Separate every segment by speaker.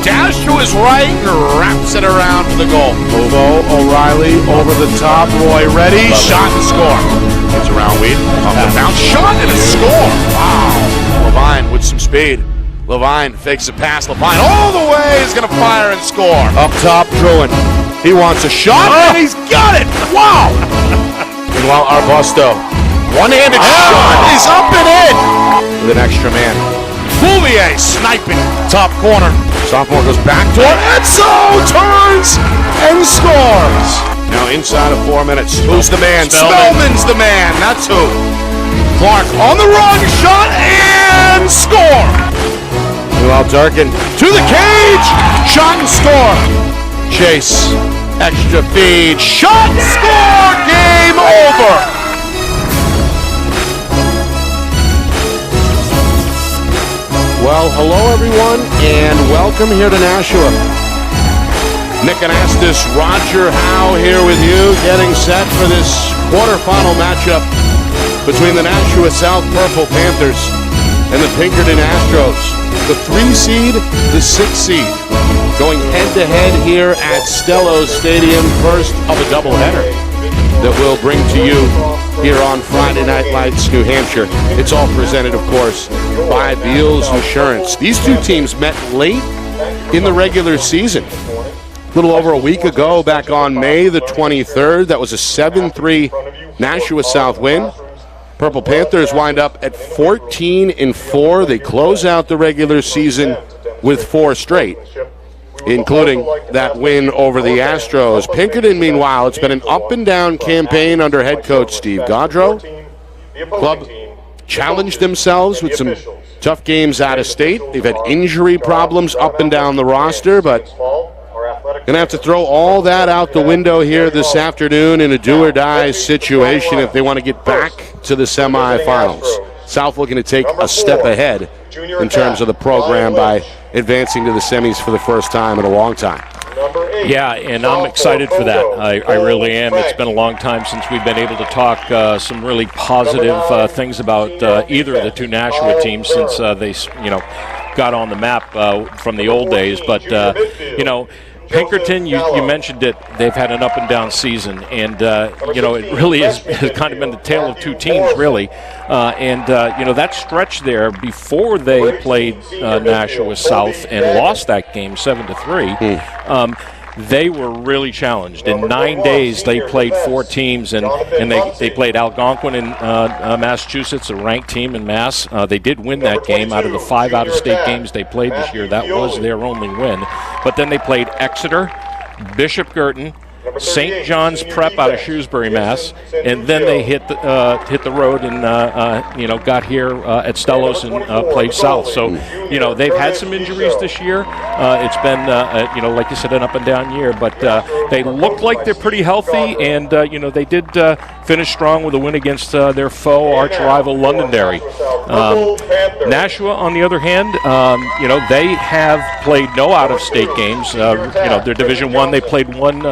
Speaker 1: dash to his right and wraps it around for the goal.
Speaker 2: Although O'Reilly over the top, Roy ready,
Speaker 1: Shot and score. Gets around Weed, off the bounce, shot and a score. Wow. Levine with some speed. Levine fakes a pass. Levine all the way is going to fire and score.
Speaker 2: up top, Druin. He wants a shot, and he's got it. Wow. Meanwhile, Arbusto, one-handed shot is up and in with an extra man.
Speaker 1: Bouvier sniping. Top corner.
Speaker 2: Sophomore goes back to it. Enzo turns and scores. Now inside of 4 minutes. Who's the man?
Speaker 1: Spellman's the man. That's who. Clark on the run. Shot and score.
Speaker 2: Meanwhile, Durkin to the cage. Shot and score. Chase. Extra feed. Shot and score. Game over. Well, hello everyone, and welcome here to Nashua. Nick Anastas, Roger Howe here with you, getting set for this quarterfinal matchup between the Nashua South Purple Panthers and the Pinkerton Astros. The 3 seed, the 6 seed, going head-to-head here at Stello Stadium, first of a doubleheader that we'll bring to you here on Friday Night Lights, New Hampshire. It's all presented, of course, by Beals Insurance. These two teams met late in the regular season. A little over a week ago, back on May the 23rd, that was a 7-3 Nashua South win. Purple Panthers wind up at 14-4. They close out the regular season with 4 straight, including that win over the Astros. Pinkerton, meanwhile, it's been an up-and-down campaign under head coach Steve Gaudreau. Club challenged themselves with some tough games out of state. They've had injury problems up and down the roster, but going to have to throw all that out the window here this afternoon in a do-or-die situation if they want to get back to the semifinals. South looking to take a step ahead in terms of the program by advancing to the semis for the first time in a long time.
Speaker 3: Yeah, and I'm excited for that. I really am. It's been a long time since we've been able to talk some really positive things about either of the two Nashua teams since they, got on the map from the old days. But, Pinkerton, you mentioned it, they've had an up-and-down season, and, it really has kind of been the tale of two teams, really. That stretch there before they played Nashua South and lost that game 7-3, they were really challenged. In 9 days, they played 4 teams, and they played Algonquin in Massachusetts, a ranked team in Mass. They did win that game. Out of the 5 out-of-state games they played this year, that was their only win. But then they played Exeter, Bishop Girton, St. John's Prep out of Shrewsbury, Mass, and then they hit the road and got here at Stellos and played South. So they've had some injuries this year. It's been like you said, an up and down year, but they look like they're pretty healthy, and they did finish strong with a win against their foe, arch rival Londonderry. Nashua, on the other hand, they have played no out-of-state games. Their Division I, they played one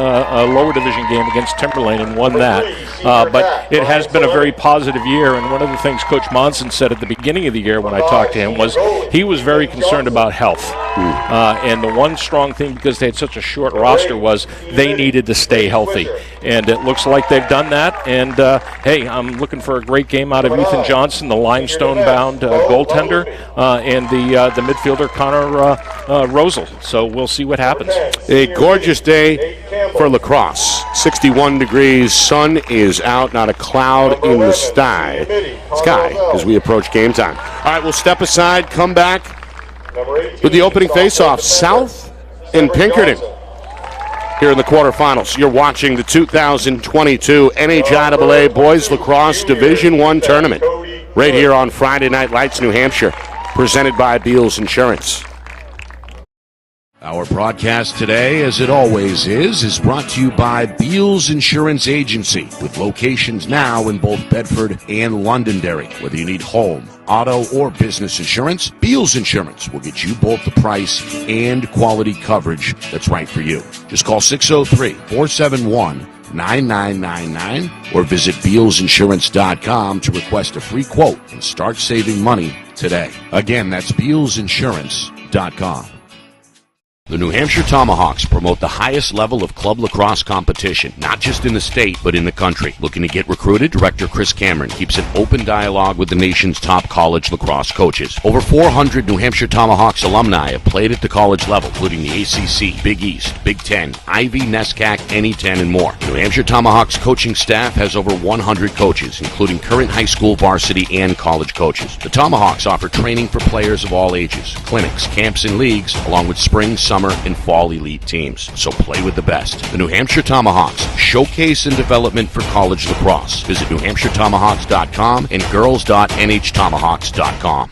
Speaker 3: lower division game against Timberlane and won that. But it has been a very positive year, and one of the things Coach Monson said at the beginning of the year when I talked to him was he was very concerned about health. And the one strong thing, because they had such a short roster, was they needed to stay healthy. And it looks like they've done that. And, hey, I'm looking for a great game out of Ethan Johnson, the limestone-bound goaltender, and the midfielder Connor Rosal. So we'll see what happens.
Speaker 2: A gorgeous day for lacrosse. 61 degrees, sun is out, not a cloud in the sky as we approach game time. All right, we'll step aside, come back with the opening face-off, South and Pinkerton here in the quarterfinals. You're watching the 2022 NHIAA Boys Lacrosse Division I Tournament right here on Friday Night Lights, New Hampshire, presented by Beals Insurance. Our broadcast today, as it always is brought to you by Beals Insurance Agency, with locations now in both Bedford and Londonderry. Whether you need home, auto, or business insurance, Beals Insurance will get you both the price and quality coverage that's right for you. Just call 603-471-9999 or visit BealsInsurance.com to request a free quote and start saving money today. Again, that's BealsInsurance.com. The New Hampshire Tomahawks promote the highest level of club lacrosse competition, not just in the state, but in the country. Looking to get recruited? Director Chris Cameron keeps an open dialogue with the nation's top college lacrosse coaches. Over 400 New Hampshire Tomahawks alumni have played at the college level, including the ACC, Big East, Big Ten, Ivy, NESCAC, NE10, and more. New Hampshire Tomahawks coaching staff has over 100 coaches, including current high school, varsity, and college coaches. The Tomahawks offer training for players of all ages, clinics, camps, and leagues, along with spring, summer, and fall elite teams. So play with the best. The New Hampshire Tomahawks, showcase and development for college lacrosse. Visit NewHampshireTomahawks.com and girls.nhtomahawks.com.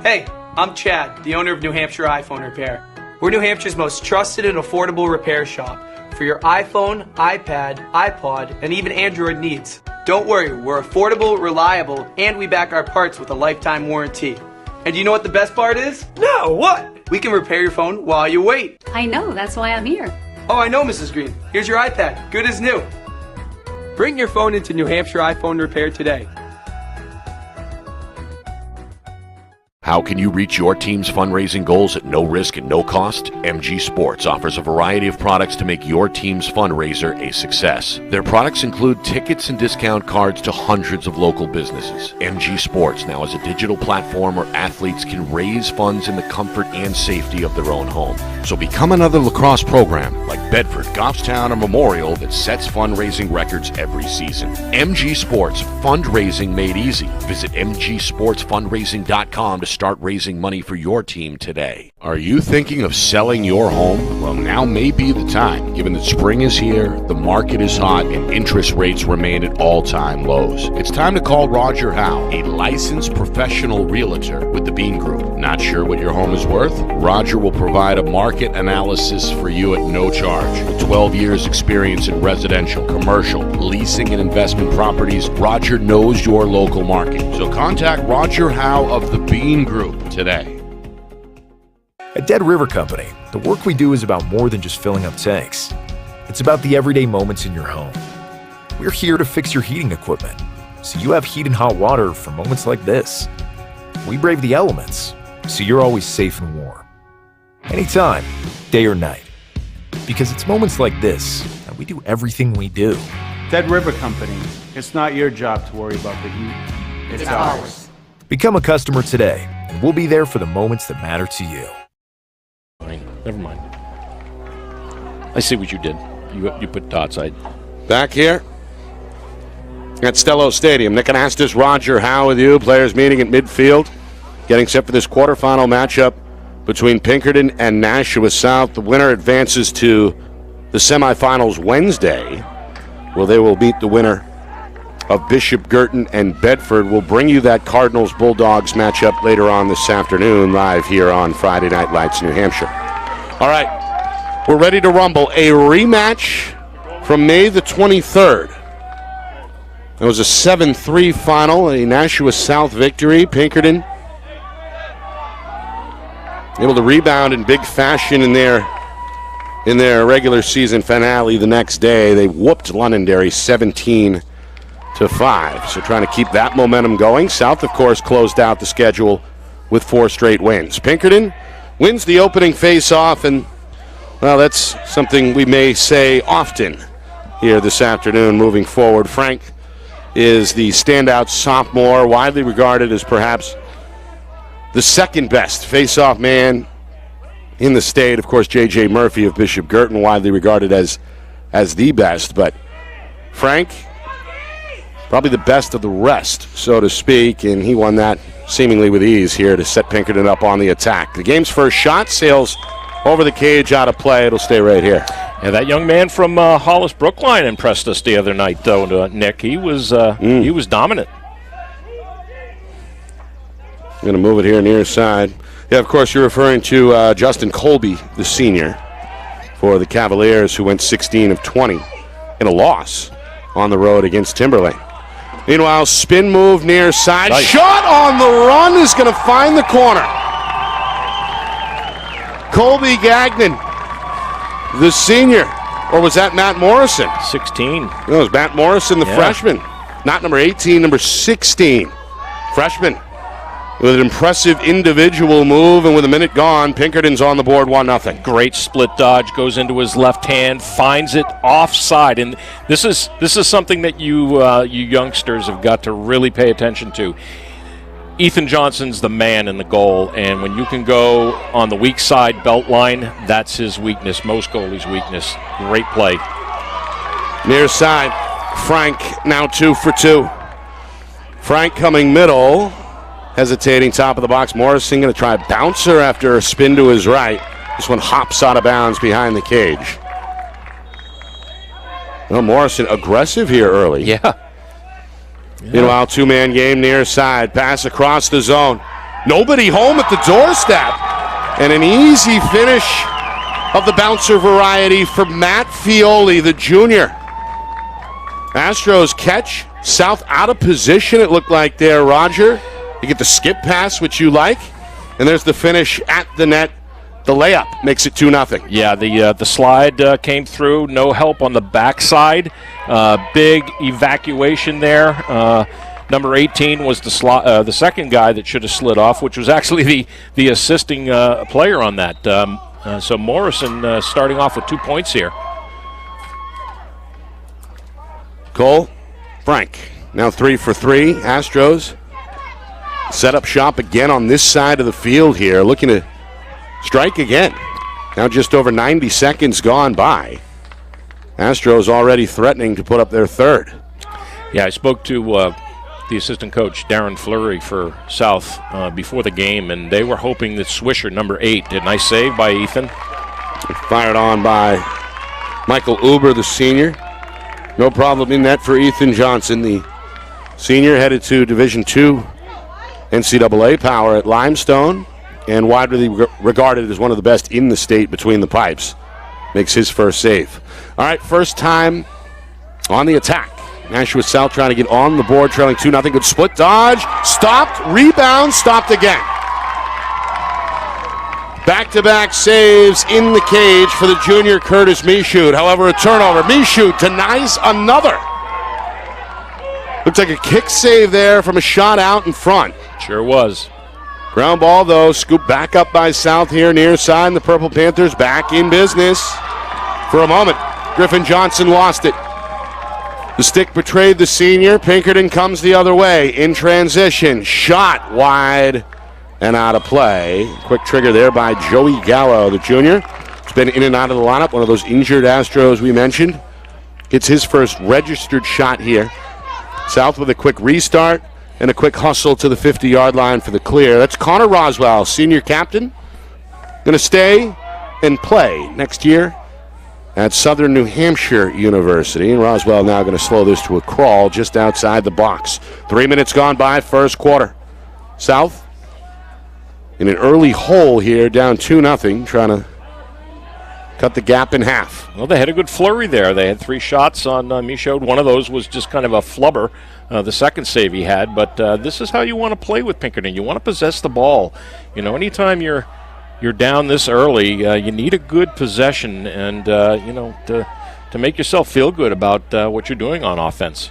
Speaker 4: Hey, I'm Chad, the owner of New Hampshire iPhone Repair. We're New Hampshire's most trusted and affordable repair shop for your iPhone, iPad, iPod, and even Android needs. Don't worry, we're affordable, reliable, and we back our parts with a lifetime warranty. And do you know what the best part is? No, what? We can repair your phone while you wait.
Speaker 5: I know, that's why I'm here.
Speaker 4: Oh, I know, Mrs. Green. Here's your iPad, good as new. Bring your phone into New Hampshire iPhone Repair today.
Speaker 2: How can you reach your team's fundraising goals at no risk and no cost? MG Sports offers a variety of products to make your team's fundraiser a success. Their products include tickets and discount cards to hundreds of local businesses. MG Sports now has a digital platform where athletes can raise funds in the comfort and safety of their own home. So become another lacrosse program like Bedford, Goffstown, or Memorial that sets fundraising records every season. MG Sports, fundraising made easy. Visit mgsportsfundraising.com to start raising money for your team today. Are you thinking of selling your home? Well, now may be the time, given that spring is here, the market is hot, and interest rates remain at all-time lows. It's time to call Roger Howe, a licensed professional realtor with the Bean Group. Not sure what your home is worth? Roger will provide a market analysis for you at no charge. With 12 years experience in residential, commercial, leasing, and investment properties, Roger knows your local market. So contact Roger Howe of the Bean Group today.
Speaker 6: At Dead River Company, the work we do is about more than just filling up tanks. It's about the everyday moments in your home. We're here to fix your heating equipment, so you have heat and hot water for moments like this. We brave the elements, so you're always safe and warm. Anytime, day or night. Because it's moments like this that we do everything we do.
Speaker 7: Dead River Company. It's not your job to worry about the heat. It's ours.
Speaker 6: Become a customer today, and we'll be there for the moments that matter to you.
Speaker 3: Never mind. I see what you did. You put dots.
Speaker 2: Back here at Stello Stadium. Nick Anastas, Roger Howe with you. Players meeting at midfield. Getting set for this quarterfinal matchup between Pinkerton and Nashua South. The winner advances to the semifinals Wednesday, where they will beat the winner of Bishop Girton and Bedford. We'll bring you that Cardinals-Bulldogs matchup later on this afternoon, live here on Friday Night Lights, New Hampshire. All right, we're ready to rumble. A rematch from May the 23rd. It was a 7-3 final, a Nashua South victory. Pinkerton able to rebound in big fashion in their regular season finale the next day. They whooped Londonderry 17-5. So trying to keep that momentum going. South, of course, closed out the schedule with 4 straight wins. Pinkerton wins the opening face-off, and, well, that's something we may say often here this afternoon moving forward. Frank is the standout sophomore, widely regarded as perhaps the second best face-off man in the state. Of course, J.J. Murphy of Bishop Girton, widely regarded as the best, but Frank, probably the best of the rest, so to speak, and he won that seemingly with ease here to set Pinkerton up on the attack. The game's first shot sails over the cage, out of play. It'll stay right here.
Speaker 3: Yeah, that young man from Hollis Brookline impressed us the other night, though, Nick. He was dominant.
Speaker 2: Going to move it here near side. Yeah, of course, you're referring to Justin Colby, the senior, for the Cavaliers, who went 16 of 20 in a loss on the road against Timberlane. Meanwhile, spin move near side. Nice. Shot on the run is going to find the corner. Colby Gagnon, the senior. Or was that Matt Morrison?
Speaker 3: 16.
Speaker 2: No, it was Matt Morrison, the freshman. Not number 18, number 16. Freshman. with an impressive individual move, and with a minute gone, Pinkerton's on the board 1-0.
Speaker 3: Great split dodge, goes into his left hand, finds it offside, and this is something that you youngsters have got to really pay attention to. Ethan Johnson's the man in the goal, and when you can go on the weak side belt line, that's his weakness, most goalies' weakness. Great play.
Speaker 2: Near side, Frank now 2 for 2. Frank coming middle, hesitating top of the box. Morrison going to try a bouncer after a spin to his right. This one hops out of bounds behind the cage. Well, Morrison aggressive here early.
Speaker 3: Yeah.
Speaker 2: Meanwhile, two-man game near side. Pass across the zone. Nobody home at the doorstep. And an easy finish of the bouncer variety for Matt Fioli, the junior. Astros catch. South out of position, it looked like there, Roger. You get the skip pass, which you like. And there's the finish at the net. The layup makes it 2-0.
Speaker 3: Yeah, the slide came through. No help on the backside. Big evacuation there. Number 18 was the second guy that should have slid off, which was actually the assisting player on that. So Morrison starting off with 2 points here.
Speaker 2: Cole, Frank, now 3 for 3. Astros set up shop again on this side of the field here, looking to strike again. Now just over 90 seconds gone by. Astros already threatening to put up their third.
Speaker 3: Yeah, I spoke to the assistant coach, Darren Fleury, for South before the game, and they were hoping that Swisher, number 8, did a nice save by Ethan.
Speaker 2: Fired on by Michael Uber, the senior. No problem in that for Ethan Johnson, the senior, headed to Division II NCAA power at Limestone, and widely regarded as one of the best in the state between the pipes. Makes his first save. All right, first time on the attack. Nashua South trying to get on the board, trailing 2-0. Good split dodge. Stopped. Rebound. Stopped again. Back-to-back saves in the cage for the junior Curtis Michaud. However, a turnover. Michaud denies another. Looks like a kick save there from a shot out in front.
Speaker 3: Sure was.
Speaker 2: Ground ball, though, scooped back up by South here near side, and the Purple Panthers back in business. For a moment, Griffin Johnson lost it. The stick betrayed the senior. Pinkerton comes the other way in transition. Shot wide and out of play. Quick trigger there by Joey Gallo, the junior. He's been in and out of the lineup, one of those injured Astros we mentioned. Gets his first registered shot here. South with a quick restart and a quick hustle to the 50-yard line for the clear. That's Connor Roswell, senior captain. Going to stay and play next year at Southern New Hampshire University. And Roswell now going to slow this to a crawl just outside the box. 3 minutes gone by, first quarter. South in an early hole here, down 2-0, trying to cut the gap in half.
Speaker 3: Well, they had a good flurry there. They had 3 shots on Michaud. One of those was just kind of a flubber, the second save he had. But this is how you want to play with Pinkerton. You want to possess the ball. You know, anytime you're down this early, you need a good possession and, to make yourself feel good about what you're doing on offense.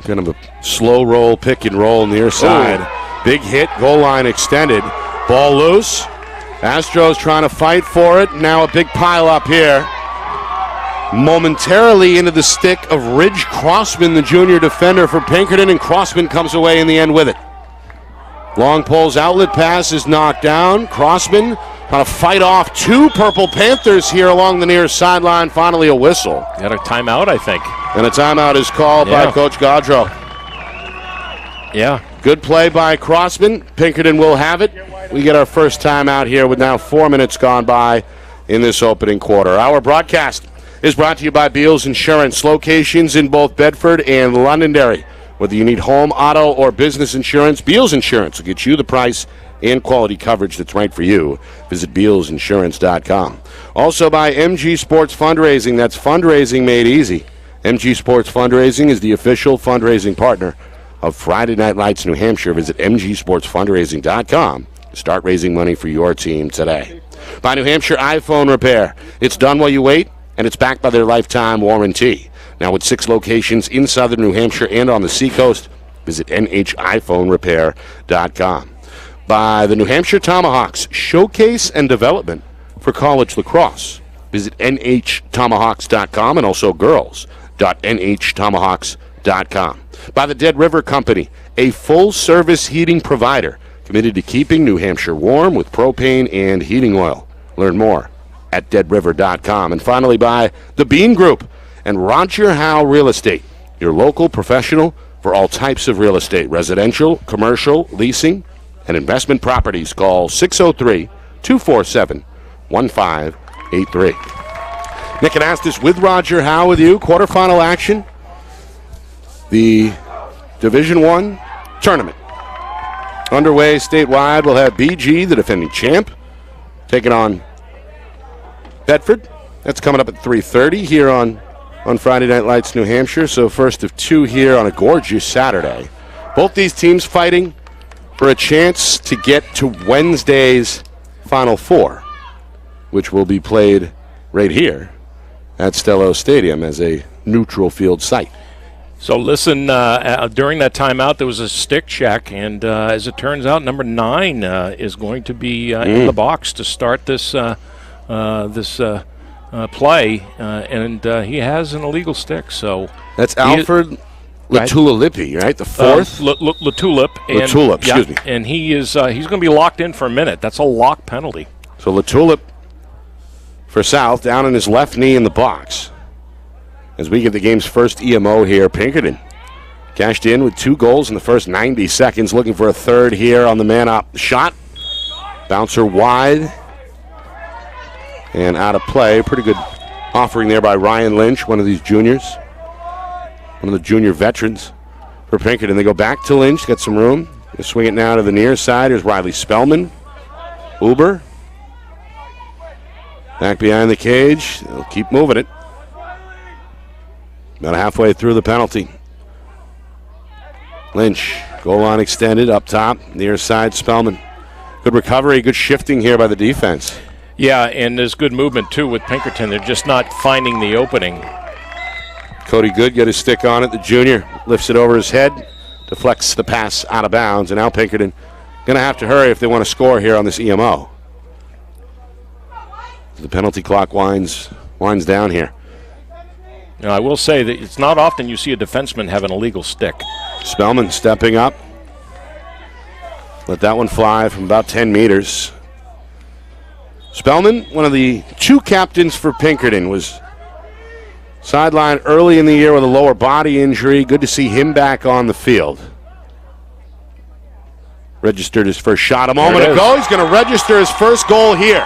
Speaker 2: Kind of a slow roll, pick and roll near side. Big hit, goal line extended. Ball loose. Astros trying to fight for it. Now a big pile up here. Momentarily into the stick of Ridge Crossman, the junior defender for Pinkerton, and Crossman comes away in the end with it. Long pole's outlet pass is knocked down. Crossman trying to fight off 2 Purple Panthers here along the near sideline. Finally a whistle.
Speaker 3: Got a timeout, I think.
Speaker 2: And a timeout is called by Coach Gaudreau.
Speaker 3: Yeah.
Speaker 2: Good play by Crossman. Pinkerton will have it. We get our first timeout here with now 4 minutes gone by in this opening quarter. Our broadcast is brought to you by Beals Insurance, locations in both Bedford and Londonderry. Whether you need home, auto, or business insurance, Beals Insurance will get you the price and quality coverage that's right for you. Visit BealsInsurance.com. Also by MG Sports Fundraising. That's fundraising made easy. MG Sports Fundraising is the official fundraising partner of Friday Night Lights New Hampshire. Visit MGSportsFundraising.com to start raising money for your team today. By New Hampshire iPhone Repair. It's done while you wait, and it's backed by their lifetime warranty. Now with 6 locations in southern New Hampshire and on the seacoast, Visit NHIPhoneRepair.com. By the New Hampshire Tomahawks, showcase and development for college lacrosse. Visit NHTomahawks.com and also girls.NHTomahawks.com. By the Dead River Company, a full-service heating provider committed to keeping New Hampshire warm with propane and heating oil. Learn more at deadriver.com. And finally, by the Bean Group and Roger Howe Real Estate, your local professional for all types of real estate, residential, commercial, leasing, and investment properties. Call 603-247-1583. Nick Anastas with Roger Howe with you. Quarterfinal action. The Division I tournament underway statewide. We'll have BG, the defending champ, taking on Bedford. That's coming up at 3:30 here on Friday Night Lights, New Hampshire. So first of two here on a gorgeous Saturday. Both these teams fighting for a chance to get to Wednesday's Final Four, which will be played right here at Stello Stadium as a neutral field site.
Speaker 3: So listen, during that timeout, there was a stick check, and as it turns out, number 9 is going to be in the box to start this play, and he has an illegal stick. So
Speaker 2: that's Alfred Latulip, right? The fourth?
Speaker 3: Latulip.
Speaker 2: Latulip, excuse me.
Speaker 3: And he's going to be locked in for a minute. That's a lock penalty.
Speaker 2: So Latulip for South, down on his left knee in the box. As we get the game's first EMO here, Pinkerton cashed in with 2 goals in the first 90 seconds, looking for a third here on the man-up shot. Bouncer wide and out of play. Pretty good offering there by Ryan Lynch, one of these juniors, one of the junior veterans for Pinkerton. They go back to Lynch, got some room. They swing it now to the near side. Here's Riley Spellman. Uber. Back behind the cage. They'll keep moving it. About halfway through the penalty. Lynch, goal line extended, up top, near side, Spellman. Good recovery, good shifting here by the defense.
Speaker 3: Yeah, and there's good movement, too, with Pinkerton. They're just not finding the opening.
Speaker 2: Cody Good got his stick on it. The junior lifts it over his head, deflects the pass out of bounds, and now Pinkerton going to have to hurry if they want to score here on this EMO. The penalty clock winds down here.
Speaker 3: Now, I will say that it's not often you see a defenseman have an illegal stick.
Speaker 2: Spellman stepping up. Let that one fly from about 10 meters. Spellman, one of the 2 captains for Pinkerton, was sidelined early in the year with a lower body injury. Good to see him back on the field. Registered his first shot a moment ago. He's going to register his first goal here.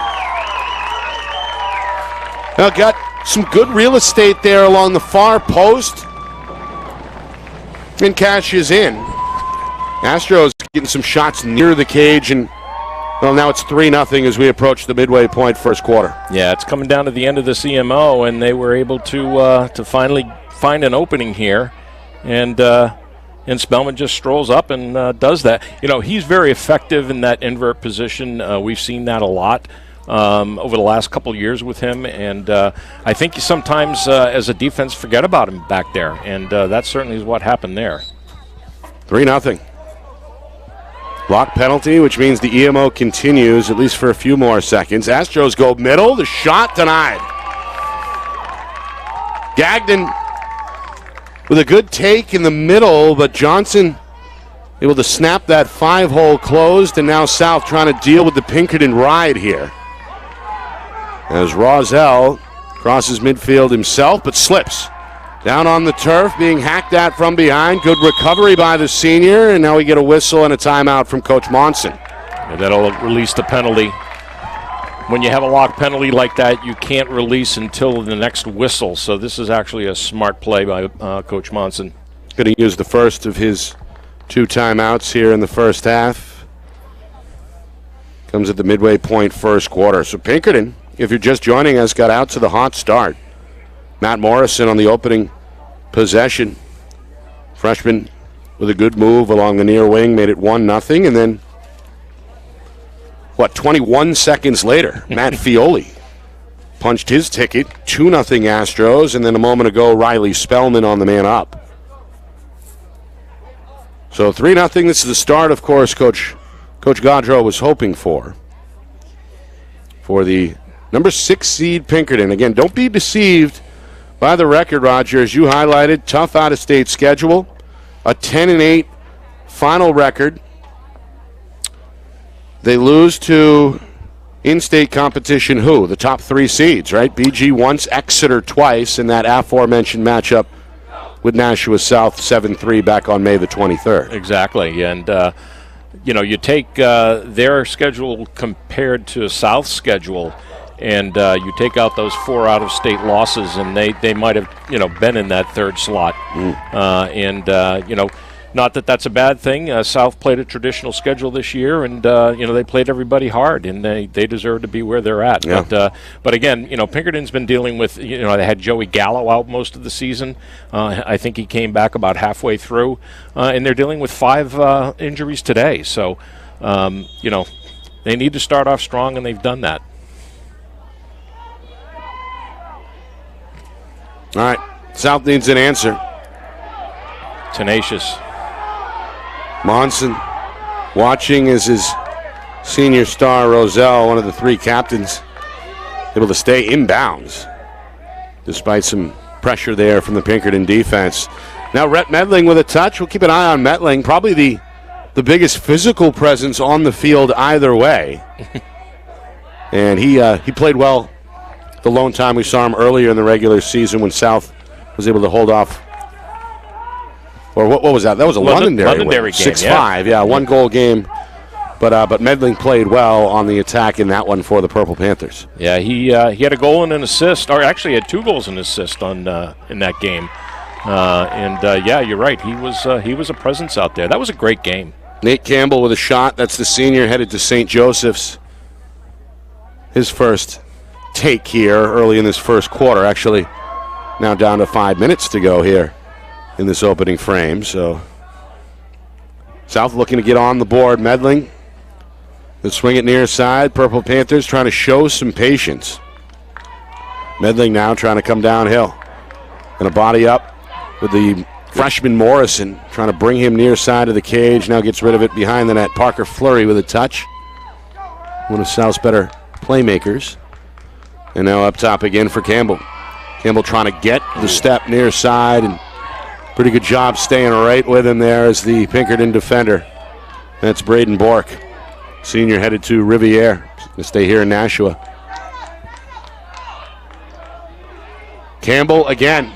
Speaker 2: Now got some good real estate there along the far post. And cashes in. Astros getting some shots near the cage, and well, now it's 3-0 as we approach the midway point first quarter.
Speaker 3: Yeah, it's coming down to the end of the CMO, and they were able to finally find an opening here, and Spellman just strolls up and does that. You know, he's very effective in that invert position. We've seen that a lot over the last couple of years with him, and I think you sometimes, as a defense, forget about him back there, and that certainly is what happened there.
Speaker 2: 3-0. Block penalty, which means the EMO continues at least for a few more seconds. Astros go middle. The shot denied. Gagnon with a good take in the middle, but Johnson able to snap that 5-hole closed, and now South trying to deal with the Pinkerton ride here. As Roselle crosses midfield himself, but slips. Down on the turf, being hacked at from behind. Good recovery by the senior, and now we get a whistle and a timeout from Coach Monson.
Speaker 3: And that'll release the penalty. When you have a lock penalty like that, you can't release until the next whistle. So this is actually a smart play by Coach Monson.
Speaker 2: Going to use the first of his 2 timeouts here in the first half. Comes at the midway point first quarter. So Pinkerton, if you're just joining us, got out to the hot start. Matt Morrison on the opening possession. Freshman with a good move along the near wing, made it 1-0, and then 21 seconds later, Matt Fioli punched his ticket, 2-0 Astros, and then a moment ago, Riley Spellman on the man up. So 3-0. This is the start, of course, Coach Gaudreau was hoping for the number 6 seed Pinkerton. Again, don't be deceived by the record, Roger. As you highlighted, tough out-of-state schedule, a 10-8 final record. They lose to in-state competition who? The top 3 seeds, right? BG once, Exeter twice in that aforementioned matchup with Nashua South 7-3 back on May the 23rd.
Speaker 3: Exactly, and you take their schedule compared to South's schedule, and you take out those 4 out-of-state losses, and they might have been in that 3rd slot. Not that that's a bad thing. South played a traditional schedule this year, and they played everybody hard, and they deserve to be where they're at.
Speaker 2: Yeah.
Speaker 3: But again, Pinkerton's been dealing with they had Joey Gallo out most of the season. I think he came back about halfway through, and they're dealing with 5 injuries today. So they need to start off strong, and they've done that.
Speaker 2: All right, South needs an answer.
Speaker 3: Tenacious.
Speaker 2: Monson watching as his senior star, Roselle, one of the 3 captains, able to stay in bounds despite some pressure there from the Pinkerton defense. Now Rhett Medling with a touch. We'll keep an eye on Medling, probably the biggest physical presence on the field either way. And he played well the lone time we saw him earlier in the regular season when South was able to hold off. Or what was that? That was a Londonderry
Speaker 3: game.
Speaker 2: 6-5, yeah, 1-goal game. But Medling played well on the attack in that one for the Purple Panthers.
Speaker 3: Yeah, he had a goal and an assist, or actually had 2 goals and an assist in that game. You're right. He was a presence out there. That was a great game.
Speaker 2: Nate Campbell with a shot. That's the senior headed to St. Joseph's. His first take here early in this first quarter. Actually, now down to 5 minutes to go here in this opening frame. So South looking to get on the board. Medling, the swing it near side. Purple Panthers trying to show some patience. Medling now trying to come downhill. And a body up with the freshman Morrison, trying to bring him near side of the cage. Now gets rid of it behind the net. Parker Fleury with a touch. One of South's better playmakers. And now up top again for Campbell. Campbell trying to get the step near side, and pretty good job staying right with him there as the Pinkerton defender. That's Braden Bork, senior headed to Riviere. He's going to stay here in Nashua. Campbell again.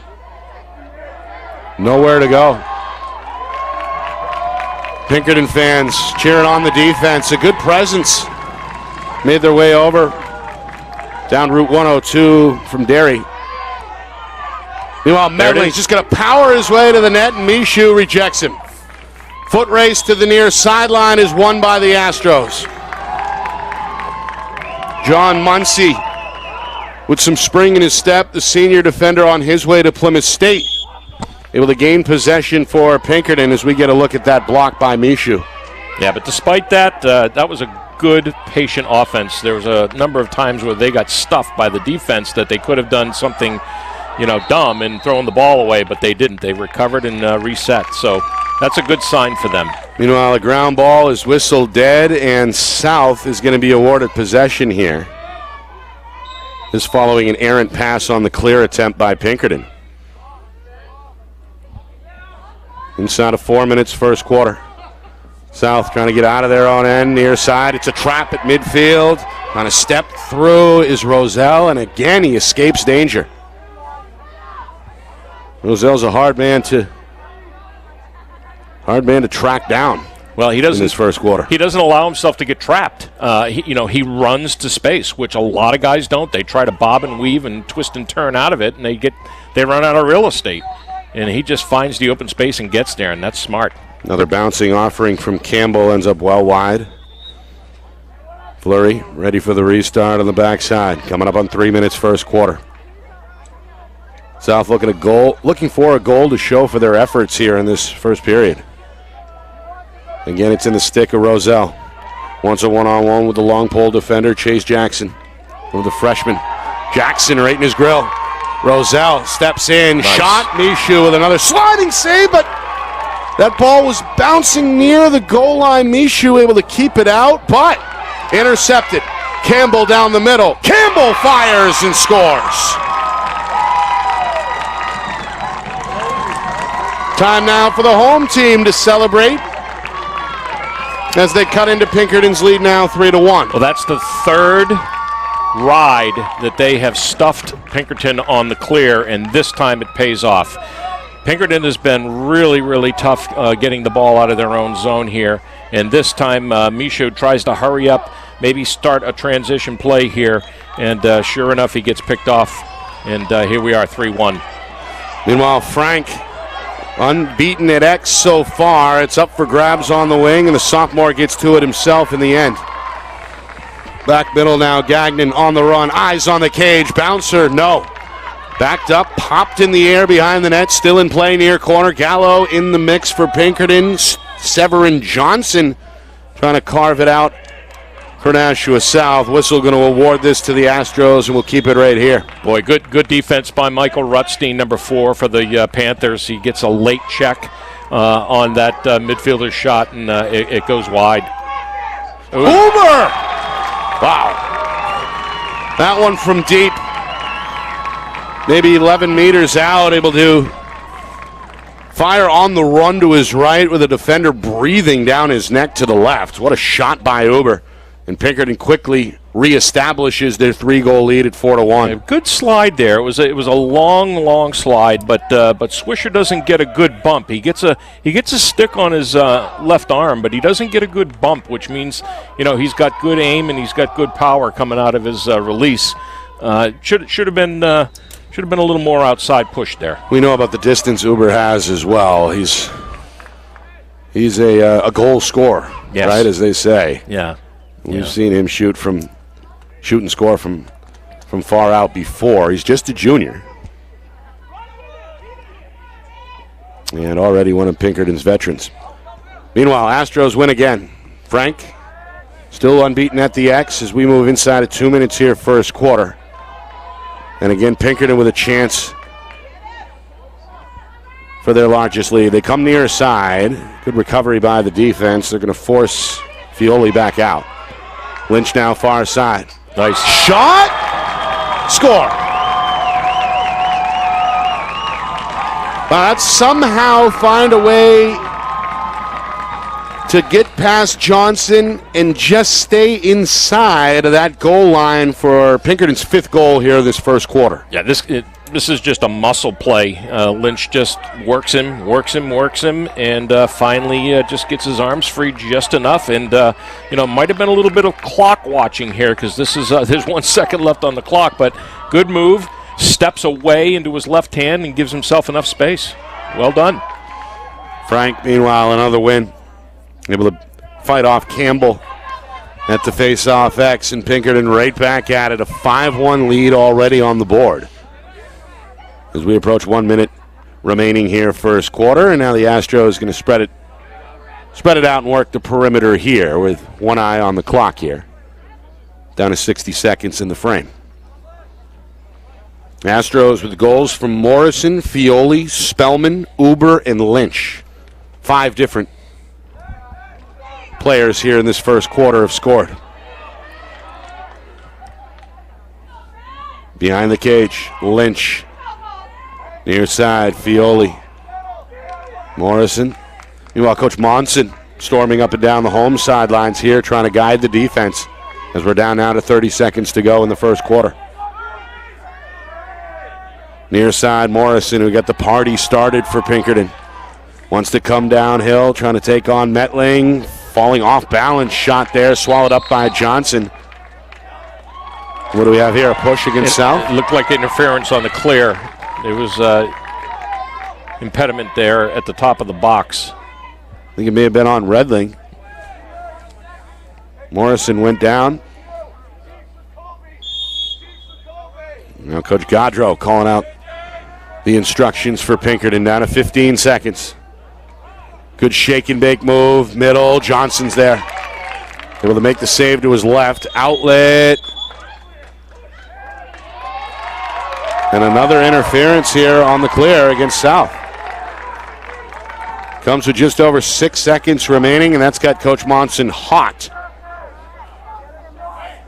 Speaker 2: Nowhere to go. Pinkerton fans cheering on the defense. A good presence. Made their way over down Route 102 from Derry. Meanwhile, Medling's just going to power his way to the net, and Michoud rejects him. Foot race to the near sideline is won by the Astros. John Muncy with some spring in his step, the senior defender on his way to Plymouth State. Able to gain possession for Pinkerton as we get a look at that block by Michoud.
Speaker 3: Yeah, but despite that, that was a good, patient offense. There was a number of times where they got stuffed by the defense that they could have done something, dumb and thrown the ball away, but they didn't. They recovered and reset. So that's a good sign for them.
Speaker 2: Meanwhile, a ground ball is whistled dead, and South is going to be awarded possession here. This following an errant pass on the clear attempt by Pinkerton. Inside of 4 minutes, first quarter. South trying to get out of their own end, near side. It's a trap at midfield. On a step through is Roselle, and again he escapes danger. Roselle's a hard man to track down.
Speaker 3: Well, he doesn't.
Speaker 2: In his first quarter,
Speaker 3: he doesn't allow himself to get trapped. He runs to space, which a lot of guys don't. They try to bob and weave and twist and turn out of it, and they run out of real estate. And he just finds the open space and gets there, and that's smart.
Speaker 2: Another bouncing offering from Campbell ends up well wide. Fleury ready for the restart on the backside. Coming up on 3 minutes, first quarter. South looking for a goal to show for their efforts here in this first period. Again, it's in the stick of Roselle. Wants a one-on-one with the long pole defender, Chase Jackson. With the freshman. Jackson right in his grill. Roselle steps in, nice. Shot. Michoud with another sliding save, but That ball was bouncing near the goal line. Mishu able to keep it out, but intercepted. Campbell down the middle. Campbell fires and scores. Time now for the home team to celebrate as they cut into Pinkerton's lead now 3-1.
Speaker 3: Well, that's the third ride that they have stuffed Pinkerton on the clear, and this time it pays off. Pinkerton has been really, really tough getting the ball out of their own zone here, and this time Mishu tries to hurry up, maybe start a transition play here, and sure enough, he gets picked off, and here we are, 3-1.
Speaker 2: Meanwhile, Frank, unbeaten at X so far. It's up for grabs on the wing, and the sophomore gets to it himself in the end. Back middle now, Gagnon on the run, eyes on the cage, bouncer, no. Backed up, popped in the air behind the net, still in play near corner. Gallo in the mix for Pinkerton. Severin Johnson trying to carve it out for Nashua South. Whistle going to award this to the Astros, and we'll keep it right here.
Speaker 3: Boy, good defense by Michael Rutstein, number 4 for the Panthers. He gets a late check on that midfielder shot, and it goes wide.
Speaker 2: Uber! Wow. That one from deep. Maybe 11 meters out, able to fire on the run to his right with a defender breathing down his neck to the left. What a shot by Uber. And Pinkerton quickly reestablishes their 3-goal lead at 4-1.
Speaker 3: Yeah, good slide there. It was a long slide, but Swisher doesn't get a good bump. He gets a stick on his left arm, but he doesn't get a good bump, which means he's got good aim and he's got good power coming out of his release. Should have been a little more outside push there.
Speaker 2: We know about the distance Uber has as well. He's a goal scorer,
Speaker 3: yes,
Speaker 2: right, as they say.
Speaker 3: Yeah.
Speaker 2: We've seen him shoot and score from far out before. He's just a junior. And already one of Pinkerton's veterans. Meanwhile, Astros win again. Frank still unbeaten at the X as we move inside of 2 minutes here, first quarter. And again, Pinkerton with a chance for their largest lead. They come near side. Good recovery by the defense. They're going to force Fioli back out. Lynch now far side.
Speaker 3: Nice
Speaker 2: shot. Score. But somehow find a way to get past Johnson and just stay inside of that goal line for Pinkerton's 5th goal here this first quarter.
Speaker 3: Yeah, this is just a muscle play. Lynch just works him, and finally just gets his arms free just enough. And might have been a little bit of clock watching here because there's 1 second left on the clock. But good move, steps away into his left hand and gives himself enough space. Well done.
Speaker 2: Frank, meanwhile, another win. Able to fight off Campbell at the face-off X, and Pinkerton right back at it. A 5-1 lead already on the board. As we approach 1 minute remaining here first quarter, and now the Astros going to spread it out and work the perimeter here with one eye on the clock here. Down to 60 seconds in the frame. Astros with goals from Morrison, Fioli, Spellman, Uber, and Lynch. 5 different players here in this first quarter have scored. Behind the cage, Lynch. Near side, Fioli. Morrison. Meanwhile, Coach Monson storming up and down the home sidelines here, trying to guide the defense as we're down now to 30 seconds to go in the first quarter. Near side, Morrison, who got the party started for Pinkerton. Wants to come downhill, trying to take on Metling. Falling off balance shot there, swallowed up by Johnson. What do we have here? A push against South?
Speaker 3: It looked like interference on the clear. There was impediment there at the top of the box.
Speaker 2: I think it may have been on Redling. Morrison went down. Now Coach Gaudreau calling out the instructions for Pinkerton. Down to 15 seconds. Good shake and bake move. Middle. Johnson's there. Able to make the save to his left. Outlet. And another interference here on the clear against South. Comes with just over 6 seconds remaining, and that's got Coach Monson hot.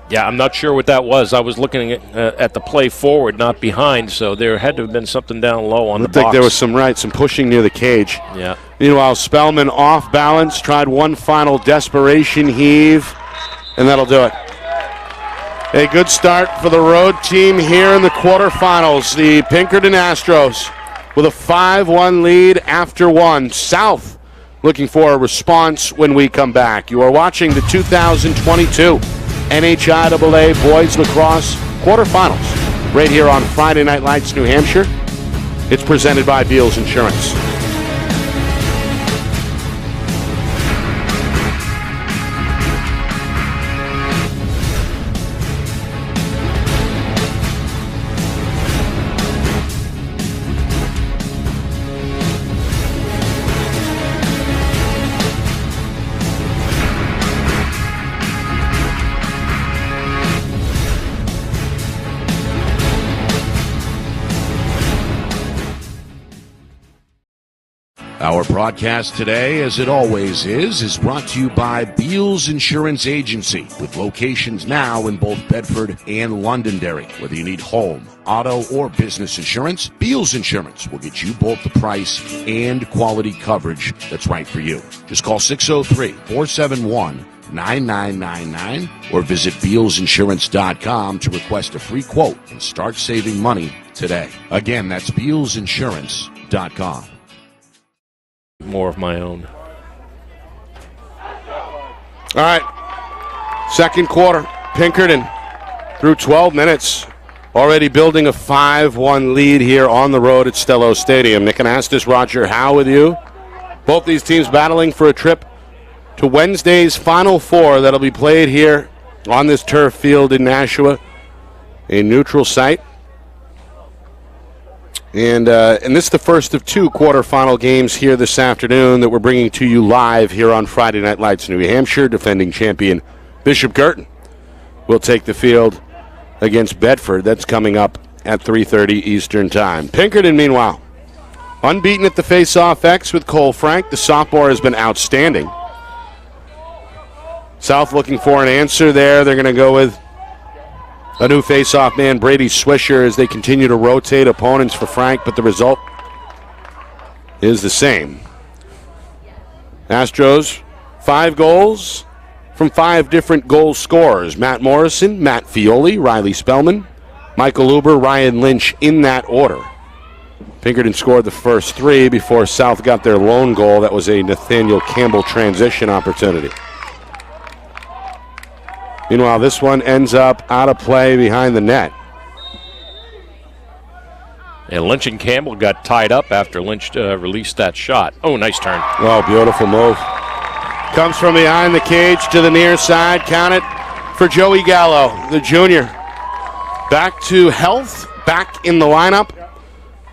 Speaker 3: Yeah, I'm not sure what that was. I was looking at the play forward, not behind, so there had to have been something down low on the box.
Speaker 2: Looked like there was some pushing near the cage.
Speaker 3: Yeah.
Speaker 2: Meanwhile, Spellman off balance, tried one final desperation heave, and that'll do it. A good start for the road team here in the quarterfinals. The Pinkerton Astros with a 5-1 lead after one. South looking for a response when we come back. You are watching the 2022 NHIAA Boys Lacrosse Quarterfinals right here on Friday Night Lights, New Hampshire. It's presented by Beals Insurance.
Speaker 5: Our broadcast today, as it always is brought to you by Beals Insurance Agency, with locations now in both Bedford and Londonderry. Whether you need home, auto, or business insurance, Beals Insurance will get you both the price and quality coverage that's right for you. Just call 603-471-9999 or visit BealsInsurance.com to request a free quote and start saving money today. Again, that's BealsInsurance.com.
Speaker 3: More of my own.
Speaker 2: All right, second quarter, Pinkerton through 12 minutes, already building a 5-1 lead here on the road at Stello Stadium. Nick Anastas, Roger Howe with you. Both these teams battling for a trip to Wednesday's Final Four that'll be played here on this turf field in Nashua, a neutral site. And this is the first of two quarterfinal games here this afternoon that we're bringing to you live here on Friday Night Lights, New Hampshire. Defending champion Bishop Girton will take the field against Bedford. That's coming up at 3:30 Eastern Time. Pinkerton, meanwhile, unbeaten at the face-off X with Cole Frank. The sophomore has been outstanding. South looking for an answer there. They're going to go with a new face-off man, Brady Swisher, as they continue to rotate opponents for Frank, but the result is the same. Astros, 5 goals from 5 different goal scorers. Matt Morrison, Matt Fioli, Riley Spellman, Michael Uber, Ryan Lynch, in that order. Pinkerton scored the first 3 before South got their lone goal. That was a Nathaniel Campbell transition opportunity. Meanwhile, this one ends up out of play behind the net.
Speaker 3: And Lynch and Campbell got tied up after Lynch released that shot. Oh, nice turn.
Speaker 2: Oh, beautiful move. Comes from behind the cage to the near side. Count it for Joey Gallo, the junior. Back to health, back in the lineup,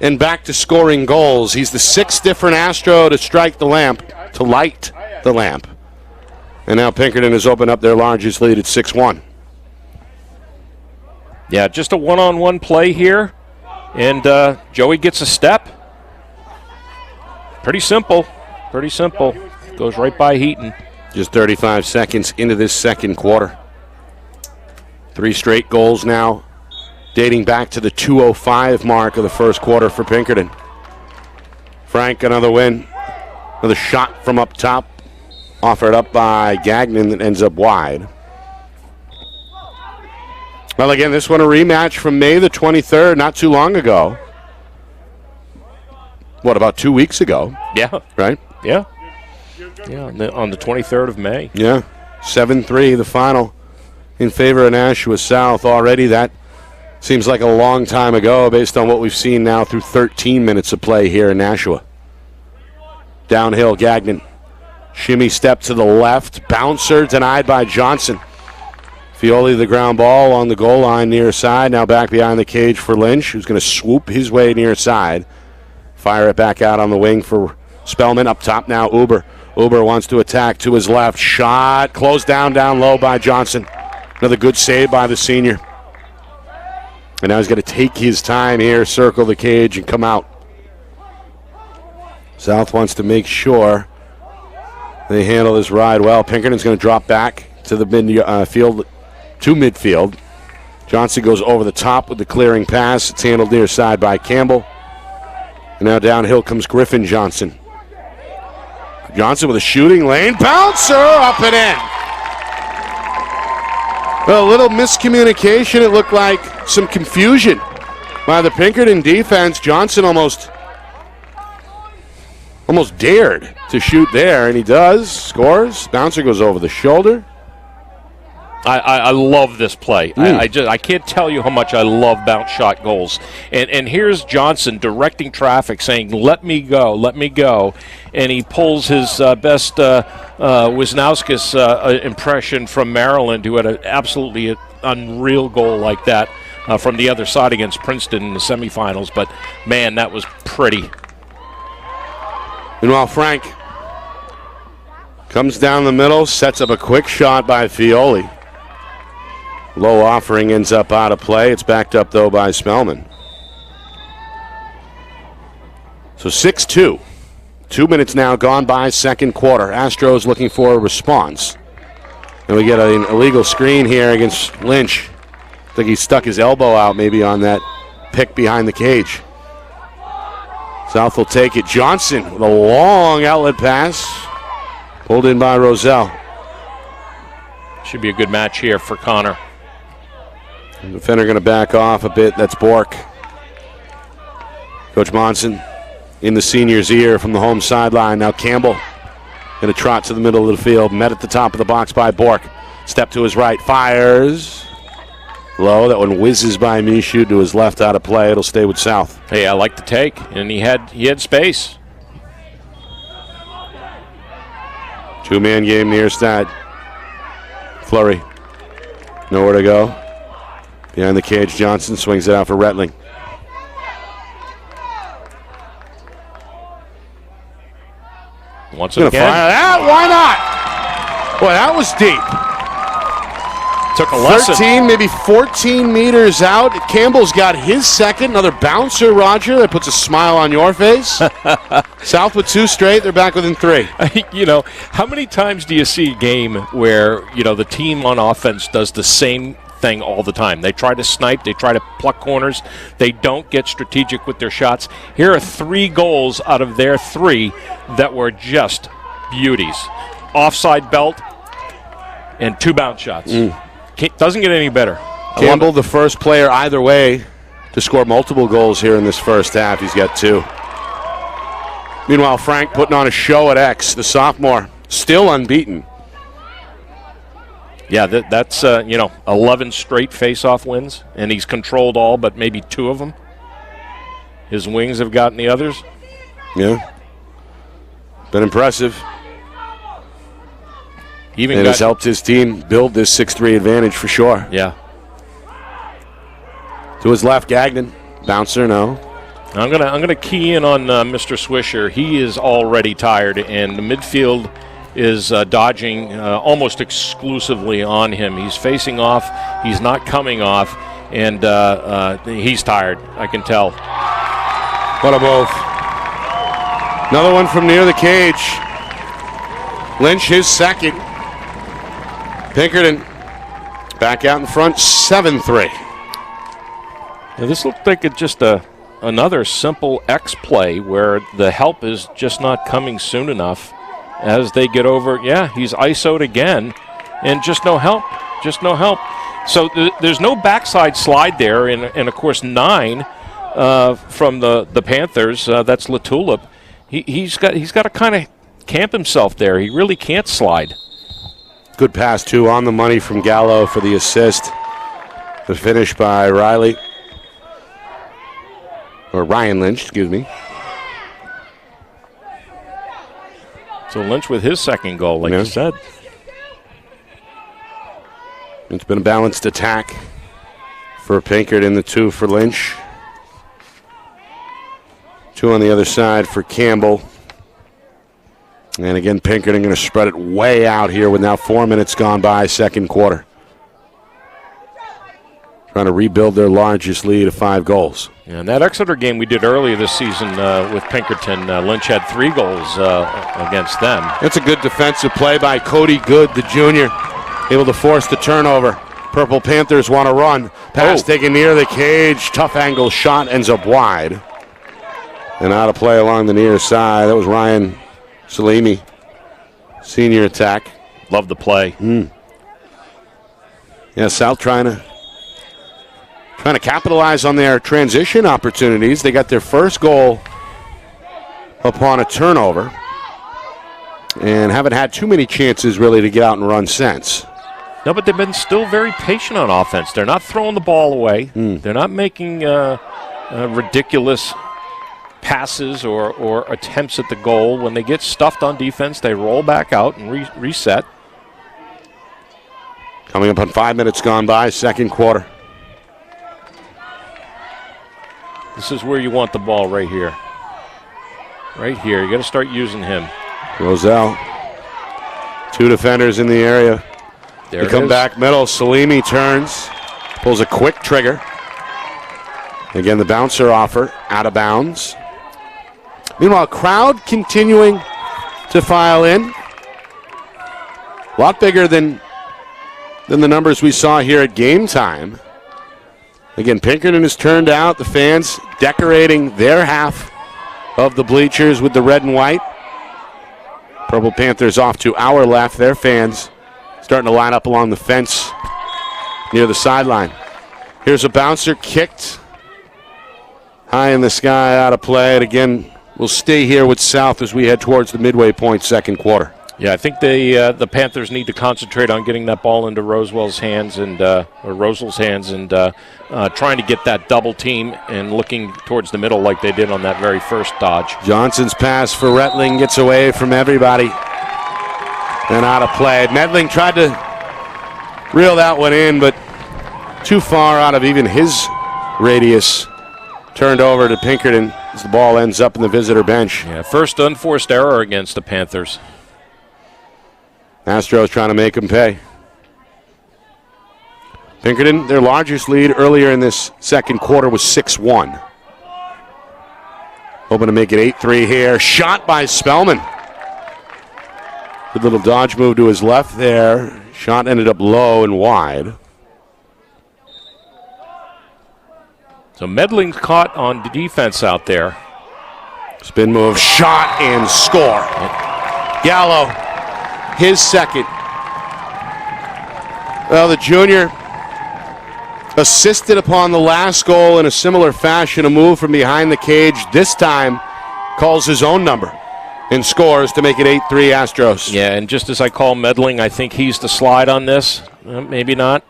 Speaker 2: and back to scoring goals. He's the 6th different Astro to strike the lamp, to light the lamp. And now Pinkerton has opened up their largest lead at 6-1.
Speaker 3: Yeah, just a one-on-one play here. And Joey gets a step. Pretty simple. Pretty simple. Goes right by Heaton.
Speaker 2: Just 35 seconds into this second quarter. 3 straight goals now, dating back to the 2:05 mark of the first quarter for Pinkerton. Frank, another win. Another shot from up top. Offered up by Gagnon that ends up wide. Well, again, this one a rematch from May the 23rd, not too long ago. What, about 2 weeks ago?
Speaker 3: Yeah.
Speaker 2: Right?
Speaker 3: Yeah. Yeah, on the 23rd of May.
Speaker 2: Yeah. 7-3, the final in favor of Nashua South. Already that seems like a long time ago based on what we've seen now through 13 minutes of play here in Nashua. Downhill, Gagnon. Shimmy step to the left. Bouncer denied by Johnson. Fioli the ground ball on the goal line near side. Now back behind the cage for Lynch, who's going to swoop his way near side. Fire it back out on the wing for Spellman. Up top now, Uber. Uber wants to attack to his left. Shot closed down low by Johnson. Another good save by the senior. And now he's going to take his time here, circle the cage, and come out. South wants to make sure they handle this ride well. Pinkerton's going to drop back to the midfield. Johnson goes over the top with the clearing pass. It's handled near side by Campbell. And now downhill comes Griffin Johnson. Johnson with a shooting lane. Bouncer up and in. Well, a little miscommunication. It looked like some confusion by the Pinkerton defense. Johnson almost dared to shoot there, and he does. Scores. Bouncer goes over the shoulder.
Speaker 3: I love this play. I can't tell you how much I love bounce shot goals. And here's Johnson directing traffic, saying, let me go. And he pulls his best Wisnauskas impression from Maryland, who had an absolutely unreal goal like that from the other side against Princeton in the semifinals. But, man, that was pretty.
Speaker 2: Meanwhile, Frank comes down the middle, sets up a quick shot by Fioli. Low offering ends up out of play. It's backed up, though, by Spellman. So 6-2. 2 minutes now gone by second quarter. Astros looking for a response. And we get an illegal screen here against Lynch. I think he stuck his elbow out maybe on that pick behind the cage. South will take it. Johnson with a long outlet pass. Pulled in by Roselle.
Speaker 3: Should be a good match here for Connor.
Speaker 2: The defender going to back off a bit. That's Bork. Coach Monson in the senior's ear from the home sideline. Now Campbell going to trot to the middle of the field. Met at the top of the box by Bork. Step to his right. Fires. Low. That one whizzes by Michaud to his left, out of play. It'll stay with South.
Speaker 3: Hey, I like the take, and he had space.
Speaker 2: Two-man game near side. Flurry. Nowhere to go. Behind the cage, Johnson swings it out for Rettling.
Speaker 3: Once again.
Speaker 2: Fire that. Why not? Boy, that was deep.
Speaker 3: Took a lesson.
Speaker 2: 13, maybe 14 meters out. Campbell's got his second. Another bouncer, Roger. That puts a smile on your face. South with two straight. They're back within three.
Speaker 3: You know, how many times do you see a game where, you know, the team on offense does the same thing all the time? They try to snipe. They try to pluck corners. They don't get strategic with their shots. Here are 3 goals out of their 3 that were just beauties. Offside belt and 2 bounce shots. Doesn't get any better.
Speaker 2: Campbell, the first player either way to score multiple goals here in this first half. He's got 2. Meanwhile, Frank putting on a show at X. The sophomore still unbeaten.
Speaker 3: Yeah, that's 11 straight face-off wins, and he's controlled all but maybe 2 of them. His wings have gotten the others.
Speaker 2: Yeah. Been impressive.
Speaker 3: And
Speaker 2: has helped his team build this 6-3 advantage for sure.
Speaker 3: Yeah.
Speaker 2: To his left, Gagnon. Bouncer, no.
Speaker 3: I'm gonna key in on Mr. Swisher. He is already tired, and the midfield is dodging almost exclusively on him. He's facing off. He's not coming off, and he's tired. I can tell.
Speaker 2: What a move. Another one from near the cage. Lynch, his second. Pinkerton back out in front, 7-3.
Speaker 3: Now, this looked like just another simple X play where the help is just not coming soon enough. As they get over, he's ISO'd again, and just no help. So there's no backside slide there, and of course 9 from the Panthers. That's Latulip. He's got to kind of camp himself there. He really can't slide.
Speaker 2: Good pass, too, on the money from Gallo for the assist. The finish by Riley. Or Ryan Lynch, excuse me.
Speaker 3: So Lynch with his second goal, like you said.
Speaker 2: It's been a balanced attack for Pinkerton, the 2 for Lynch. 2 on the other side for Campbell. And again, Pinkerton going to spread it way out here with now 4 minutes gone by, second quarter. trying to rebuild their largest lead of 5 goals.
Speaker 3: And that Exeter game we did earlier this season with Pinkerton, Lynch had 3 goals against them.
Speaker 2: It's a good defensive play by Cody Good, the junior, able to force the turnover. Purple Panthers want to run. Pass taken near the cage. Tough angle shot ends up wide. And out of play along the near side. That was Ryan Salimi. Senior attack.
Speaker 3: Love the play.
Speaker 2: Yeah, South trying to capitalize on their transition opportunities. They got their first goal upon a turnover and haven't had too many chances really to get out and run since.
Speaker 3: No, but they've been still very patient on offense. They're not throwing the ball away. They're not making ridiculous passes or attempts at the goal. When they get stuffed on defense, they roll back out and reset.
Speaker 2: Coming up on 5 minutes gone by, second quarter.
Speaker 3: This is where you want the ball right here. Right here. You got to start using him.
Speaker 2: Roselle. 2 defenders in the area.
Speaker 3: There
Speaker 2: they come back middle. Salimi turns. Pulls a quick trigger. Again, the bouncer offer out of bounds. Meanwhile, crowd continuing to file in. A lot bigger than the numbers we saw here at game time. Again, Pinkerton has turned out. The fans decorating their half of the bleachers with the red and white. Purple Panthers off to our left. Their fans starting to line up along the fence near the sideline. Here's a bouncer kicked high in the sky, out of play. And again, we'll stay here with South as we head towards the midway point, second quarter.
Speaker 3: Yeah, I think the Panthers need to concentrate on getting that ball into Roswell's hands and or Rosel's hands and trying to get that double team and looking towards the middle like they did on that very first dodge.
Speaker 2: Johnson's pass for Rettling gets away from everybody and out of play. Medling tried to reel that one in, but too far out of even his radius. Turned over to Pinkerton as the ball ends up in the visitor bench.
Speaker 3: Yeah, first unforced error against the Panthers.
Speaker 2: Astros trying to make them pay. Pinkerton, their largest lead earlier in this second quarter was 6-1. Hoping to make it 8-3 here. Shot by Spellman. Good little dodge move to his left there. Shot ended up low and wide.
Speaker 3: So Medling's caught on the defense out there.
Speaker 2: Spin move, shot, and score. Gallo, his second. Well, the junior assisted upon the last goal in a similar fashion, a move from behind the cage. This time calls his own number and scores to make it 8-3 Astros.
Speaker 3: Yeah, and just as I call Medling, I think he's the slide on this. Maybe not.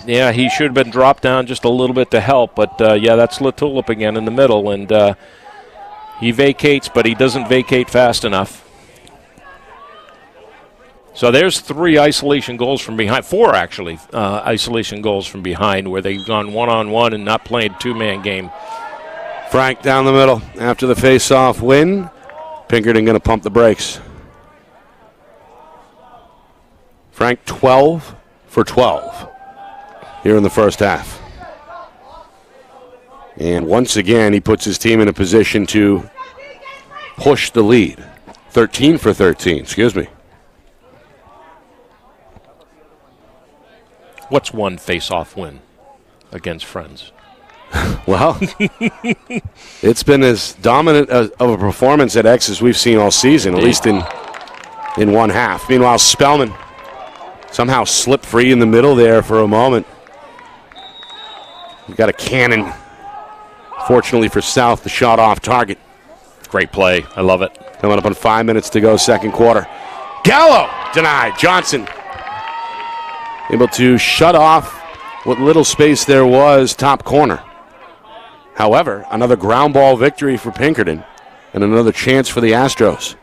Speaker 3: Yeah, he should have been dropped down just a little bit to help, but yeah, that's Latulip again in the middle, and he vacates, but he doesn't vacate fast enough. So there's 3 isolation goals from behind, 4 actually, isolation goals from behind where they've gone one-on-one and not played two-man game.
Speaker 2: Frank down the middle after the face-off win. Pinkerton going to pump the brakes. Frank 12 for 12 here in the first half. And once again, he puts his team in a position to push the lead. 13 for 13, excuse me.
Speaker 3: What's one face-off win against Friends?
Speaker 2: Well, it's been as dominant of a performance at X as we've seen all season, at least in one half. Meanwhile, Spellman somehow slipped free in the middle there for a moment. We've got a cannon. Fortunately for South, the shot off target.
Speaker 3: Great play. I love it.
Speaker 2: Coming up on 5 minutes to go, second quarter. Gallo denied. Johnson able to shut off what little space there was, top corner. However, another ground ball victory for Pinkerton and another chance for the Astros.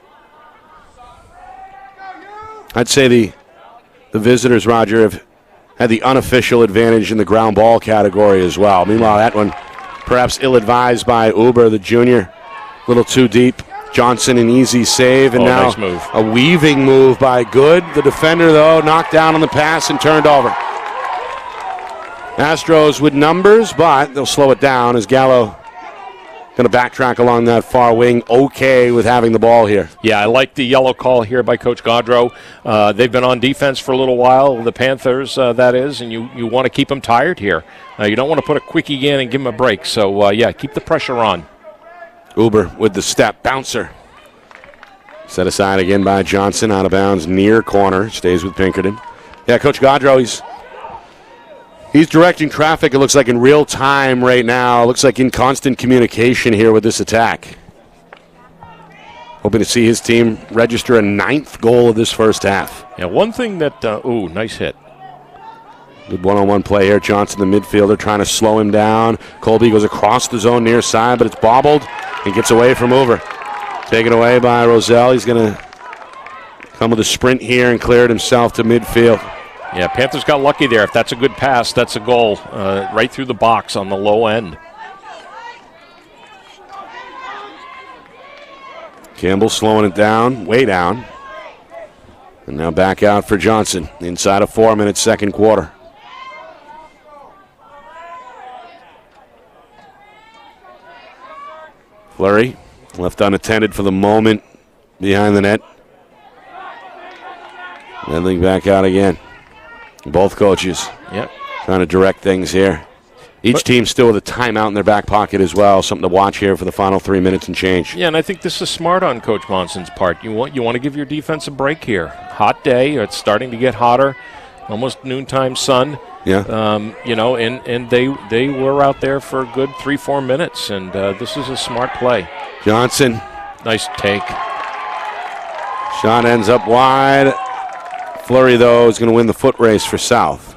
Speaker 2: I'd say the visitors, Roger, have had the unofficial advantage in the ground ball category as well. Meanwhile, that one perhaps ill-advised by Uber, the junior, a little too deep. Johnson, an easy save, and now
Speaker 3: nice move.
Speaker 2: A weaving move by Good. The defender, though, knocked down on the pass and turned over. Astros with numbers, but they'll slow it down as Gallo going to backtrack along that far wing. Okay with having the ball here.
Speaker 3: Yeah, I like the yellow call here by Coach Gaudreau. They've been on defense for a little while, the Panthers, that is, and you want to keep them tired here. You don't want to put a quickie in and give them a break. So, yeah, keep the pressure on.
Speaker 2: Uber with the step. Bouncer. Set aside again by Johnson. Out of bounds near corner. Stays with Pinkerton. Yeah, Coach Gaudreau, he's directing traffic, it looks like, in real time right now. Looks like in constant communication here with this attack. Hoping to see his team register a 9th goal of this first half.
Speaker 3: Yeah, one thing that, nice hit.
Speaker 2: Good one-on-one play here. Johnson, the midfielder, trying to slow him down. Colby goes across the zone near side, but it's bobbled and gets away from Uber. Taken away by Roselle. He's going to come with a sprint here and clear it himself to midfield.
Speaker 3: Yeah, Panthers got lucky there. If that's a good pass, that's a goal right through the box on the low end.
Speaker 2: Campbell slowing it down, way down. And now back out for Johnson inside of 4 minutes, second quarter. Fleury left unattended for the moment behind the net. Medling back out again. Both coaches trying to direct things here. Each team still with a timeout in their back pocket as well. Something to watch here for the final 3 minutes and change.
Speaker 3: Yeah, and I think this is smart on Coach Monson's part. You want to give your defense a break here. Hot day. It's starting to get hotter. Almost noontime sun.
Speaker 2: Yeah.
Speaker 3: And they were out there for a good 3-4 minutes, and this is a smart play.
Speaker 2: Johnson.
Speaker 3: Nice take.
Speaker 2: Shot ends up wide. Fleury, though, is going to win the foot race for South.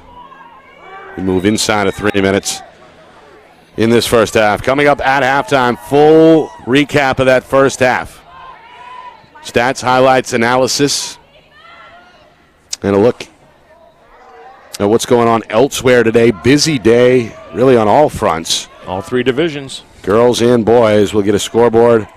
Speaker 2: We move inside of 3 minutes in this first half. Coming up at halftime, full recap of that first half. Stats, highlights, analysis, and a look at what's going on elsewhere today. Busy day, really, on all fronts.
Speaker 3: All 3 divisions.
Speaker 2: Girls and boys will get a scoreboard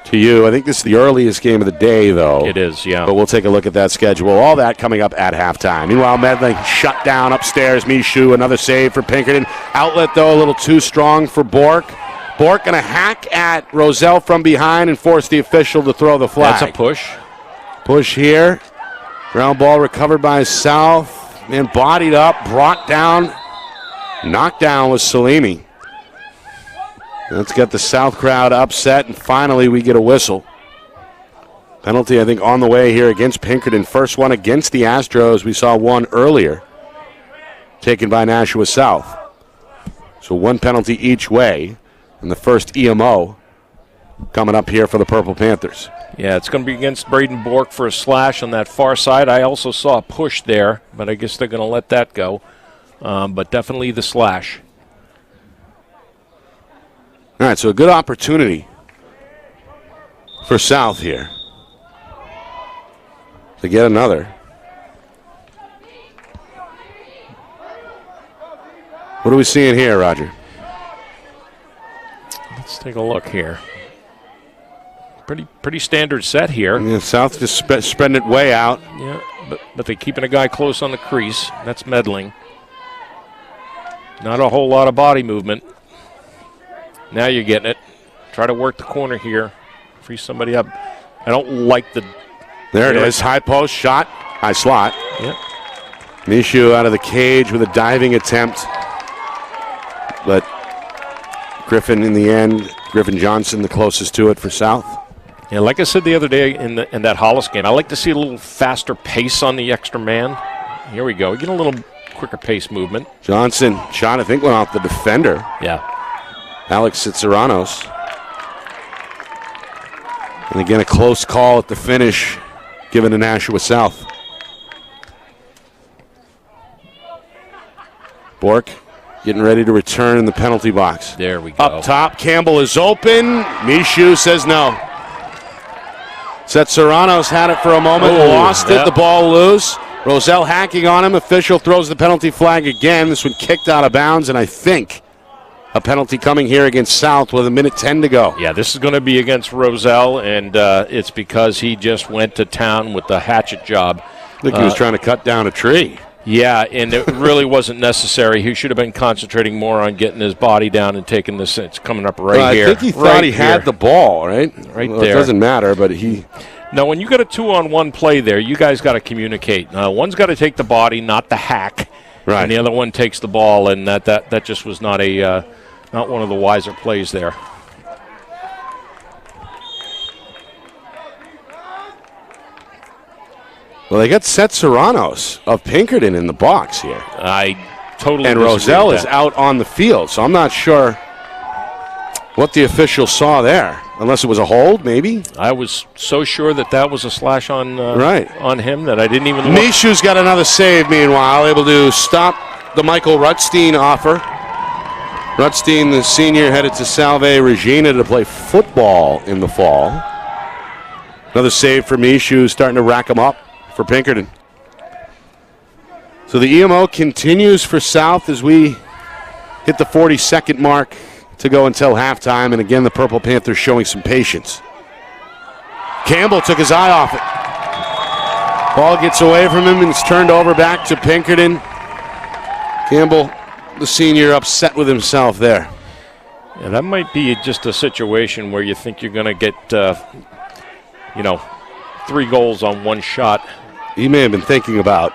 Speaker 2: to you. I think this is the earliest game of the day, though.
Speaker 3: It is, yeah.
Speaker 2: But we'll take a look at that schedule. All that coming up at halftime. Meanwhile, Medling shut down upstairs. Michoud, another save for Pinkerton. Outlet, though, a little too strong for Bork. Bork going to hack at Roselle from behind and force the official to throw the flag.
Speaker 3: That's a push.
Speaker 2: Push here. Ground ball recovered by South. And bodied up, brought down, knocked down with Salimi. Let's get the South crowd upset, and finally we get a whistle. Penalty, I think, on the way here against Pinkerton. First one against the Astros. We saw one earlier taken by Nashua South. So one penalty each way, and the first EMO coming up here for the Purple Panthers.
Speaker 3: Yeah, it's going to be against Braden Bork for a slash on that far side. I also saw a push there, but I guess they're going to let that go. But definitely the slash.
Speaker 2: All right, so a good opportunity for South here to get another. What are we seeing here, Roger?
Speaker 3: Let's take a look here. Pretty standard set here.
Speaker 2: Yeah, South just spreading it way out.
Speaker 3: Yeah, but they're keeping a guy close on the crease. That's Medling. Not a whole lot of body movement. Now you're getting it. Try to work the corner here. Free somebody up. I don't like the...
Speaker 2: There it is. High post shot. High slot.
Speaker 3: Yep.
Speaker 2: Michoud out of the cage with a diving attempt. But Griffin in the end. Griffin Johnson the closest to it for South.
Speaker 3: Yeah, like I said the other day in that Hollis game, I like to see a little faster pace on the extra man. Here we go. We get a little quicker pace movement.
Speaker 2: Johnson shot, I think, went off the defender.
Speaker 3: Yeah.
Speaker 2: Alex Citsaranos. And again, a close call at the finish given to Nashua South. Bork getting ready to return in the penalty box.
Speaker 3: There we go.
Speaker 2: Up top, Campbell is open. Michoud says no. Citsaranos had it for a moment, lost it, the ball loose. Roselle hacking on him. Official throws the penalty flag again. This one kicked out of bounds, and I think a penalty coming here against South with 1:10 to go.
Speaker 3: Yeah, this is going to be against Roselle, and it's because he just went to town with the hatchet job.
Speaker 2: I think he was trying to cut down a tree.
Speaker 3: Yeah, and it really wasn't necessary. He should have been concentrating more on getting his body down and taking this. It's coming up right here.
Speaker 2: I think he thought he had the ball, right?
Speaker 3: Right
Speaker 2: well,
Speaker 3: there.
Speaker 2: It doesn't matter, but he...
Speaker 3: Now, when you got a 2-on-1 play there, you guys got to communicate. One's got to take the body, not the hack,
Speaker 2: right,
Speaker 3: and the other one takes the ball, and that just was not one of the wiser plays there.
Speaker 2: Well, they got Seth Serranos of Pinkerton in the box here.
Speaker 3: I totally
Speaker 2: And
Speaker 3: disagree
Speaker 2: Roselle
Speaker 3: with
Speaker 2: is
Speaker 3: that.
Speaker 2: out on the field, so I'm not sure what the officials saw there. Unless it was a hold, maybe?
Speaker 3: I was so sure that was a slash on on him that I didn't even look.
Speaker 2: Nishu's got another save, meanwhile, able to stop the Michael Rutstein offer. Rutstein, the senior, headed to Salve Regina to play football in the fall. Another save for Mishu, starting to rack him up for Pinkerton. So the EMO continues for South as we hit the 40-second mark to go until halftime. And again, the Purple Panthers showing some patience. Campbell took his eye off it. Ball gets away from him and it's turned over back to Pinkerton. Campbell, the senior, upset with himself there.
Speaker 3: Yeah, that might be just a situation where you think you're going to get, 3 goals on one shot.
Speaker 2: He may have been thinking about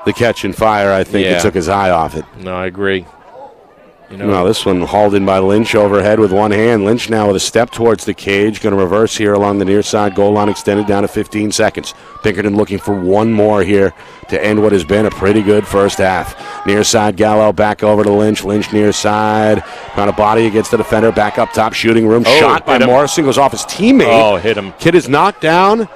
Speaker 2: the catch and fire. I think it took his eye off it.
Speaker 3: No, I agree.
Speaker 2: No, this one hauled in by Lynch overhead with one hand. Lynch now with a step towards the cage. Going to reverse here along the near side. Goal line extended down to 15 seconds. Pinkerton looking for one more here to end what has been a pretty good first half. Near side, Gallo back over to Lynch. Lynch near side. Trying to body against the defender. Back up top, shooting room. Shot by Morrison. Goes off his teammate.
Speaker 3: Oh, hit him.
Speaker 2: Kid is knocked down.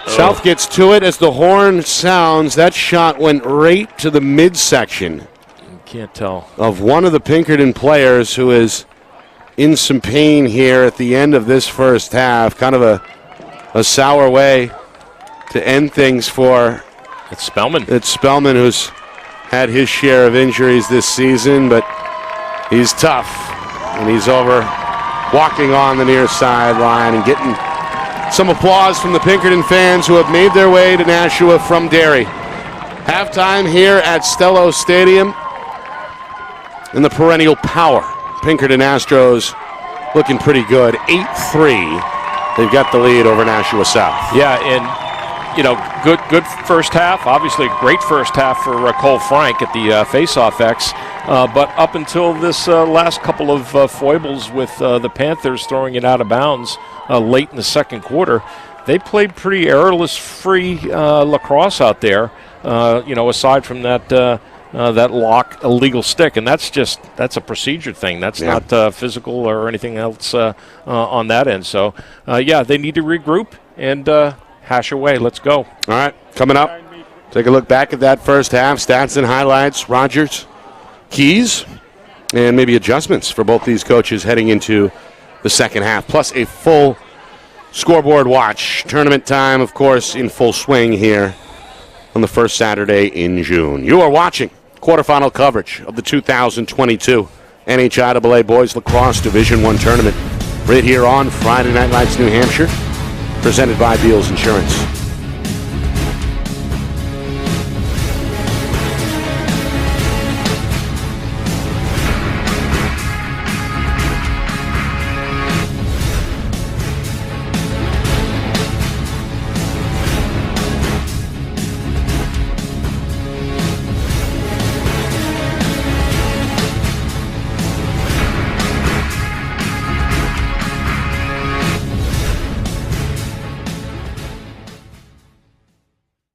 Speaker 2: South gets to it as the horn sounds. That shot went right to the midsection.
Speaker 3: Can't tell.
Speaker 2: Of one of the Pinkerton players who is in some pain here at the end of this first half. Kind of a sour way to end things for...
Speaker 3: It's Spellman.
Speaker 2: It's Spellman who's had his share of injuries this season, but he's tough. And he's over walking on the near sideline and getting some applause from the Pinkerton fans who have made their way to Nashua from Derry. Halftime here at Stello Stadium. And the perennial power, Pinkerton Astros, looking pretty good. 8-3. They've got the lead over Nashua South.
Speaker 3: Yeah, and good first half. Obviously, a great first half for Cole Frank at the face-off X. But up until this last couple of foibles with the Panthers throwing it out of bounds late in the second quarter, they played pretty errorless-free lacrosse out there. Aside from that lock illegal stick, and that's a procedure thing. That's not physical or anything else on that end. So, they need to regroup and hash away. Let's go.
Speaker 2: All right, coming up, take a look back at that first half. Stats and highlights, Rogers, keys, and maybe adjustments for both these coaches heading into the second half, plus a full scoreboard watch. Tournament time, of course, in full swing here on the first Saturday in June. You are watching quarterfinal coverage of the 2022 NHIAA Boys Lacrosse Division I Tournament right here on Friday Night Lights, New Hampshire, presented by Beals Insurance.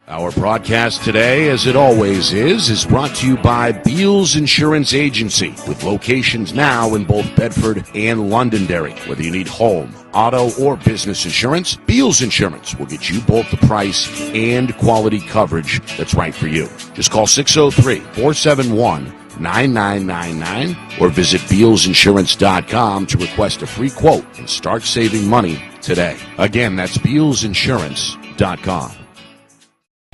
Speaker 5: Our broadcast today, as it always is brought to you by Beals Insurance Agency, with locations now in both Bedford and Londonderry. Whether you need home, auto, or business insurance, Beals Insurance will get you both the price and quality coverage that's right for you. Just call 603-471-9999 or visit BealsInsurance.com to request a free quote and start saving money today. Again, that's BealsInsurance.com.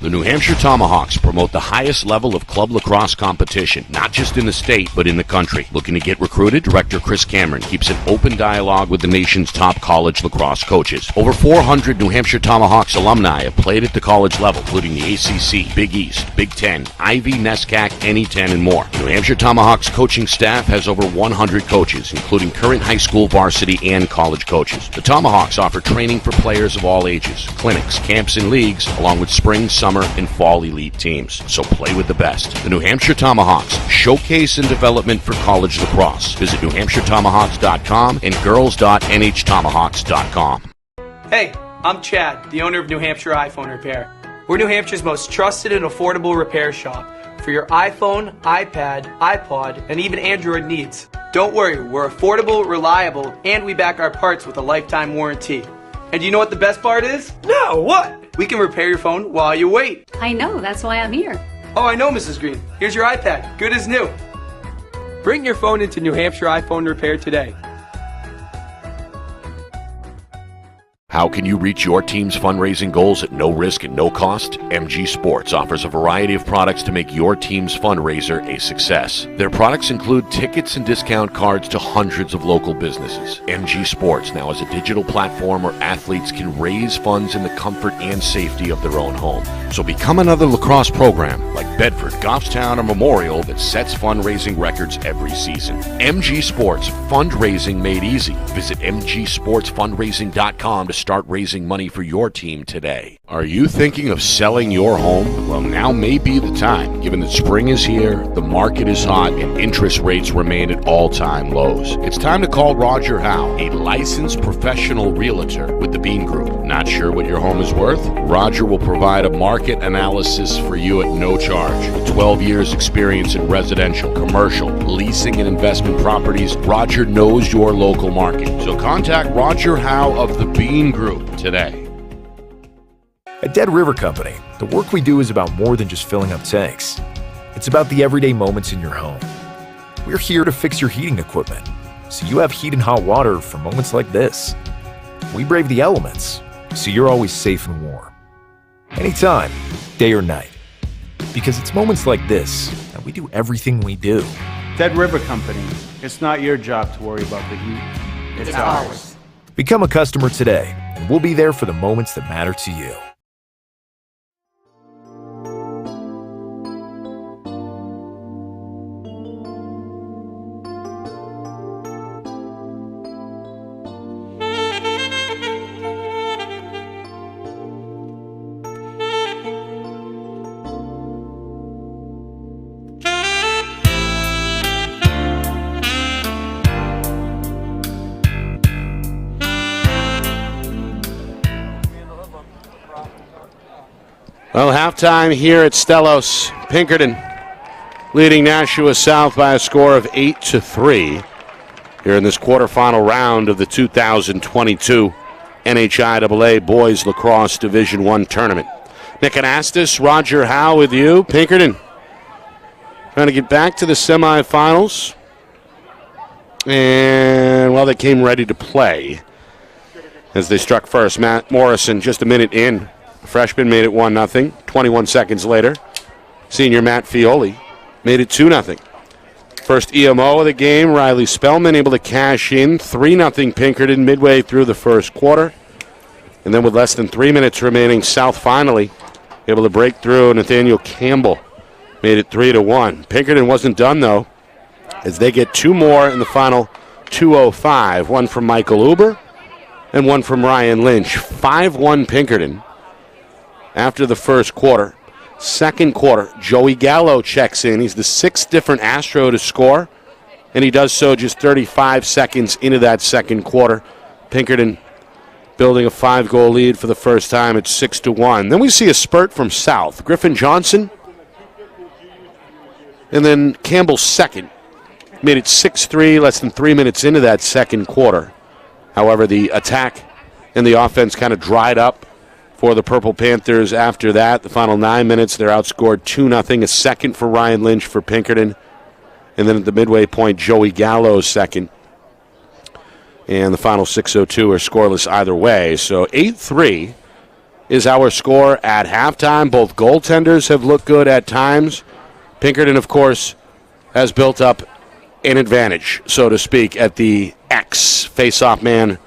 Speaker 5: The New Hampshire Tomahawks promote the highest level of club lacrosse competition, not just in the state, but in the country. Looking to get recruited? Director Chris Cameron keeps an open dialogue with the nation's top college lacrosse coaches. Over 400 New Hampshire Tomahawks alumni have played at the college level, including the ACC, Big East, Big Ten, Ivy, NESCAC, NE10, and more. New Hampshire Tomahawks coaching staff has over 100 coaches, including current high school, varsity, and college coaches. The Tomahawks offer training for players of all ages, clinics, camps, and leagues, along with spring, summer, and fall elite teams. So play with the best. The New Hampshire Tomahawks, showcase and development for college lacrosse. Visit NewHampshireTomahawks.com and girls.nhtomahawks.com.
Speaker 4: Hey, I'm Chad, the owner of New Hampshire iPhone Repair. We're New Hampshire's most trusted and affordable repair shop for your iPhone, iPad, iPod, and even Android needs. Don't worry, we're affordable, reliable, and we back our parts with a lifetime warranty. And do you know what the best part is? No, what? We can repair your phone while you wait.
Speaker 8: I know, that's why I'm here.
Speaker 4: Oh, I know, Mrs. Green. Here's your iPad, good as new. Bring your phone into New Hampshire iPhone Repair today.
Speaker 5: How can you reach your team's fundraising goals at no risk and no cost? MG Sports offers a variety of products to make your team's fundraiser a success. Their products include tickets and discount cards to hundreds of local businesses. MG Sports now has a digital platform where athletes can raise funds in the comfort and safety of their own home. So become another lacrosse program like Bedford, Goffstown, or Memorial that sets fundraising records every season. MG Sports, fundraising made easy. Visit mgsportsfundraising.com to start raising money for your team today. Are you thinking of selling your home? Well, now may be the time, given that spring is here, the market is hot, and interest rates remain at all-time lows. It's time to call Roger Howe, a licensed professional realtor with the Bean Group. Not sure what your home is worth? Roger will provide a market analysis for you at no charge. With 12 years experience in residential, commercial, leasing, and investment properties, Roger knows your local market. So contact Roger Howe of the Bean Group today.
Speaker 6: At Dead River Company, the work we do is about more than just filling up tanks. It's about the everyday moments in your home. We're here to fix your heating equipment, so you have heat and hot water for moments like this. We brave the elements, so you're always safe and warm. Anytime, day or night. Because it's moments like this that we do everything we do.
Speaker 7: Dead River Company, it's not your job to worry about the heat. It's ours.
Speaker 6: Become a customer today, and we'll be there for the moments that matter to you.
Speaker 2: Well, halftime here at Stellos. Pinkerton leading Nashua South by a score of 8-3 here in this quarterfinal round of the 2022 NHIAA Boys Lacrosse Division I Tournament. Nick Anastas, Roger Howe with you. Pinkerton trying to get back to the semifinals. And, well, they came ready to play as they struck first. Matt Morrison just a minute in. Freshman made it 1-0. 21 seconds later, senior Matt Fioli made it 2-0. First EMO of the game, Riley Spellman able to cash in 3-0 Pinkerton midway through the first quarter. And then with less than 3 minutes remaining, South finally able to break through. Nathaniel Campbell made it 3-1. Pinkerton wasn't done, though, as they get two more in the final 2:05. One from Michael Uber and one from Ryan Lynch. 5-1 Pinkerton after the first quarter. Second quarter, Joey Gallo checks in. He's the sixth different Astro to score, and he does so just 35 seconds into that second quarter. Pinkerton building a 5-goal lead for the first time at 6-1. Then we see a spurt from South. Griffin Johnson, and then Campbell second. Made it 6-3, less than 3 minutes into that second quarter. However, the attack and the offense kind of dried up for the Purple Panthers after that. The final 9 minutes, they're outscored 2-0. A second for Ryan Lynch for Pinkerton. And then at the midway point, Joey Gallo's second. And the final 6:02 are scoreless either way. So 8-3 is our score at halftime. Both goaltenders have looked good at times. Pinkerton, of course, has built up an advantage, so to speak, at the X. Face-off man,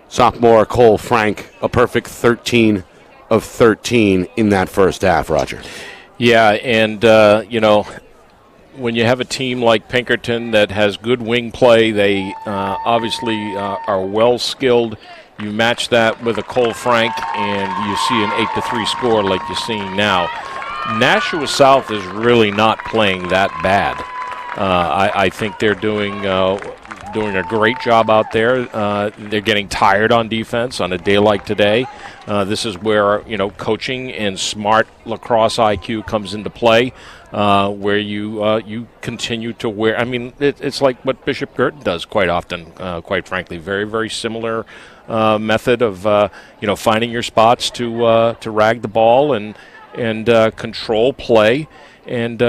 Speaker 2: sophomore Cole Frank, a perfect 13 of 13 in that first half, Roger.
Speaker 3: Yeah, and, when you have a team like Pinkerton that has good wing play, they obviously are well-skilled. You match that with a Cole Frank, and you see an 8-3 score like you're seeing now. Nashua South is really not playing that bad. I think they're doing a great job out there. They're getting tired on defense on a day like today. This is where coaching and smart lacrosse IQ comes into play, where you continue to wear. I mean, it's like what Bishop Girton does quite often. Quite frankly, very very similar method of finding your spots to rag the ball and control play and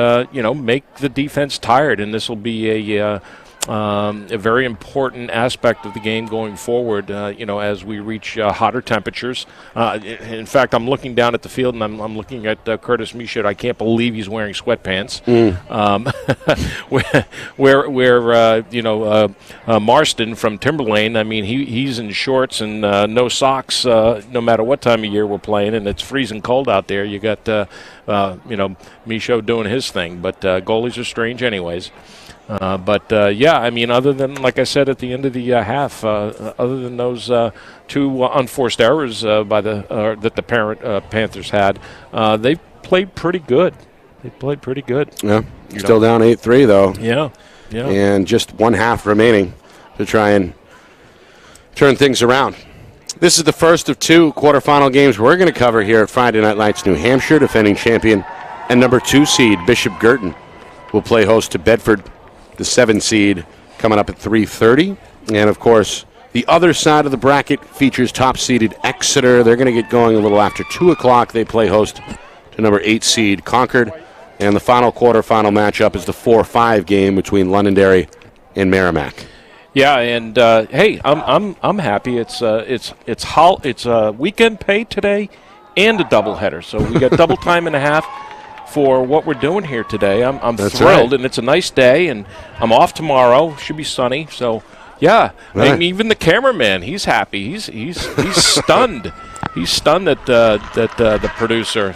Speaker 3: make the defense tired. And this will be a very important aspect of the game going forward, as we reach hotter temperatures. In fact, I'm looking down at the field, and I'm looking at Curtis Michaud. I can't believe he's wearing sweatpants. Marston from Timberlane, I mean, he's in shorts and no socks no matter what time of year we're playing, and it's freezing cold out there. You got, Michaud doing his thing, but goalies are strange anyways. Other than, like I said at the end of the half, other than those two unforced errors that the Panthers had, they played pretty good.
Speaker 2: Yeah, still down 8-3 though.
Speaker 3: Yeah.
Speaker 2: And just one half remaining to try and turn things around. This is the first of two quarterfinal games we're going to cover here at Friday Night Lights. New Hampshire, defending champion and number 2 seed Bishop Girton, will play host to Bedford, the 7 seed, coming up at 3:30. And, of course, the other side of the bracket features top-seeded Exeter. They're going to get going a little after 2 o'clock. They play host to number 8 seed Concord. And the final quarterfinal matchup is the 4-5 game between Londonderry and Merrimack.
Speaker 3: Yeah, and hey, I'm happy. It's weekend pay today and a doubleheader, so we got double time and a half for what we're doing here today. I'm thrilled, right. And it's a nice day, and I'm off tomorrow. Should be sunny, so yeah. Right. I mean, even the cameraman, he's happy. He's stunned. He's stunned that the producer,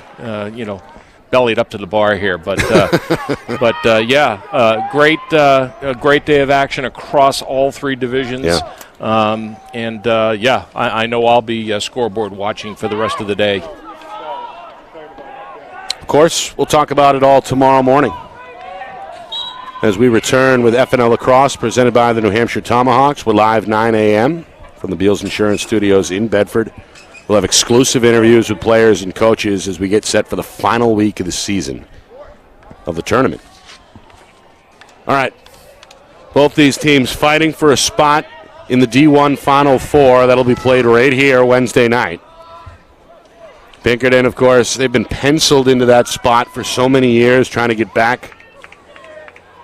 Speaker 3: bellied up to the bar here. But a great day of action across all 3 divisions. Yeah. I know I'll be scoreboard watching for the rest of the day.
Speaker 2: Of course, we'll talk about it all tomorrow morning as we return with FNL Lacrosse, presented by the New Hampshire Tomahawks. We're live 9 a.m. from the Beals Insurance Studios in Bedford. We'll have exclusive interviews with players and coaches as we get set for the final week of the season of the tournament. All right, both these teams fighting for a spot in the D1 Final Four. That'll be played right here Wednesday night. Pinkerton, of course, they've been penciled into that spot for so many years, trying to get back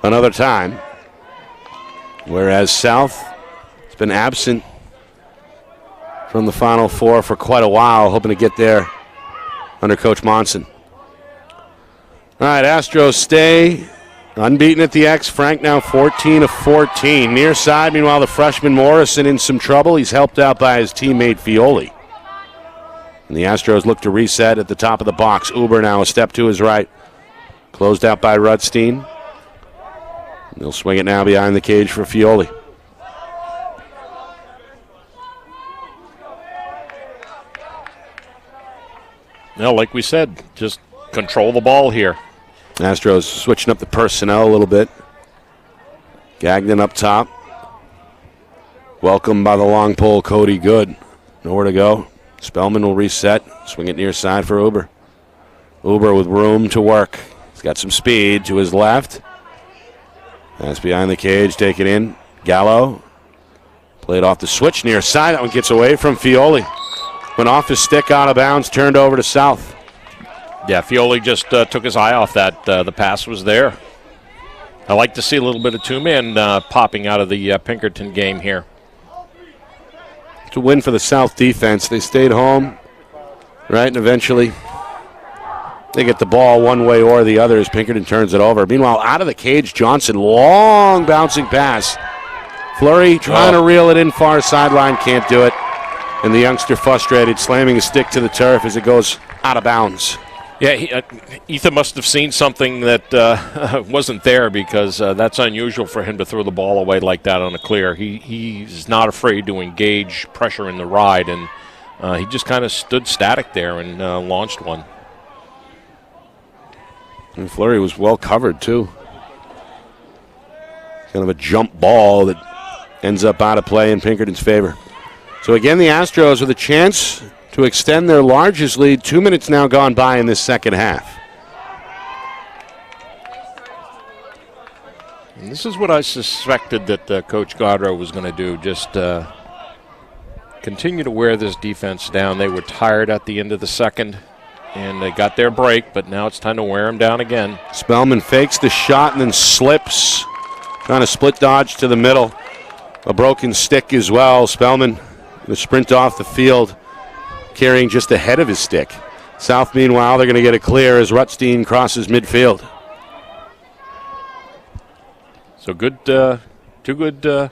Speaker 2: another time. Whereas South has been absent from the Final Four for quite a while, hoping to get there under Coach Monson. All right, Astros stay unbeaten at the X. Frank now 14 of 14. Near side, meanwhile, the freshman Morrison in some trouble. He's helped out by his teammate Fioli. And the Astros look to reset at the top of the box. Uber now a step to his right. Closed out by Rudstein. They'll swing it now behind the cage for Fioli.
Speaker 3: Well, like we said, just control the ball here.
Speaker 2: Astros switching up the personnel a little bit. Gagnon up top. Welcomed by the long pole, Cody Good. Nowhere to go. Spellman will reset. Swing it near side for Uber. Uber with room to work. He's got some speed to his left. That's behind the cage. Take it in. Gallo. Played off the switch near side. That one gets away from Fioli. Went off his stick, out of bounds, turned over to South.
Speaker 3: Yeah, Fioli just took his eye off that. The pass was there. I like to see a little bit of two-man popping out of the Pinkerton game here.
Speaker 2: To win for the South defense. They stayed home right? And eventually they get the ball one way or the other as Pinkerton turns it over. Meanwhile, out of the cage, Johnson, long bouncing pass. Fleury trying to reel it in far sideline, can't do it. And the youngster frustrated, slamming his stick to the turf as it goes out of bounds.
Speaker 3: Yeah, Ethan must have seen something that wasn't there, because that's unusual for him to throw the ball away like that on a clear. He's not afraid to engage pressure in the ride, and he just kind of stood static there and launched one.
Speaker 2: And Fleury was well covered, too. Kind of a jump ball that ends up out of play in Pinkerton's favor. So again, the Astros with a chance to extend their largest lead. 2 minutes now gone by in this second half.
Speaker 3: And this is what I suspected that Coach Gaudreau was going to do, just continue to wear this defense down. They were tired at the end of the second, and they got their break, but now it's time to wear them down again.
Speaker 2: Spellman fakes the shot and then slips, trying to split dodge to the middle. A broken stick as well. Spellman, the sprint off the field, carrying just ahead of his stick. South, meanwhile, they're going to get it clear as Rutstein crosses midfield.
Speaker 3: So good, two good,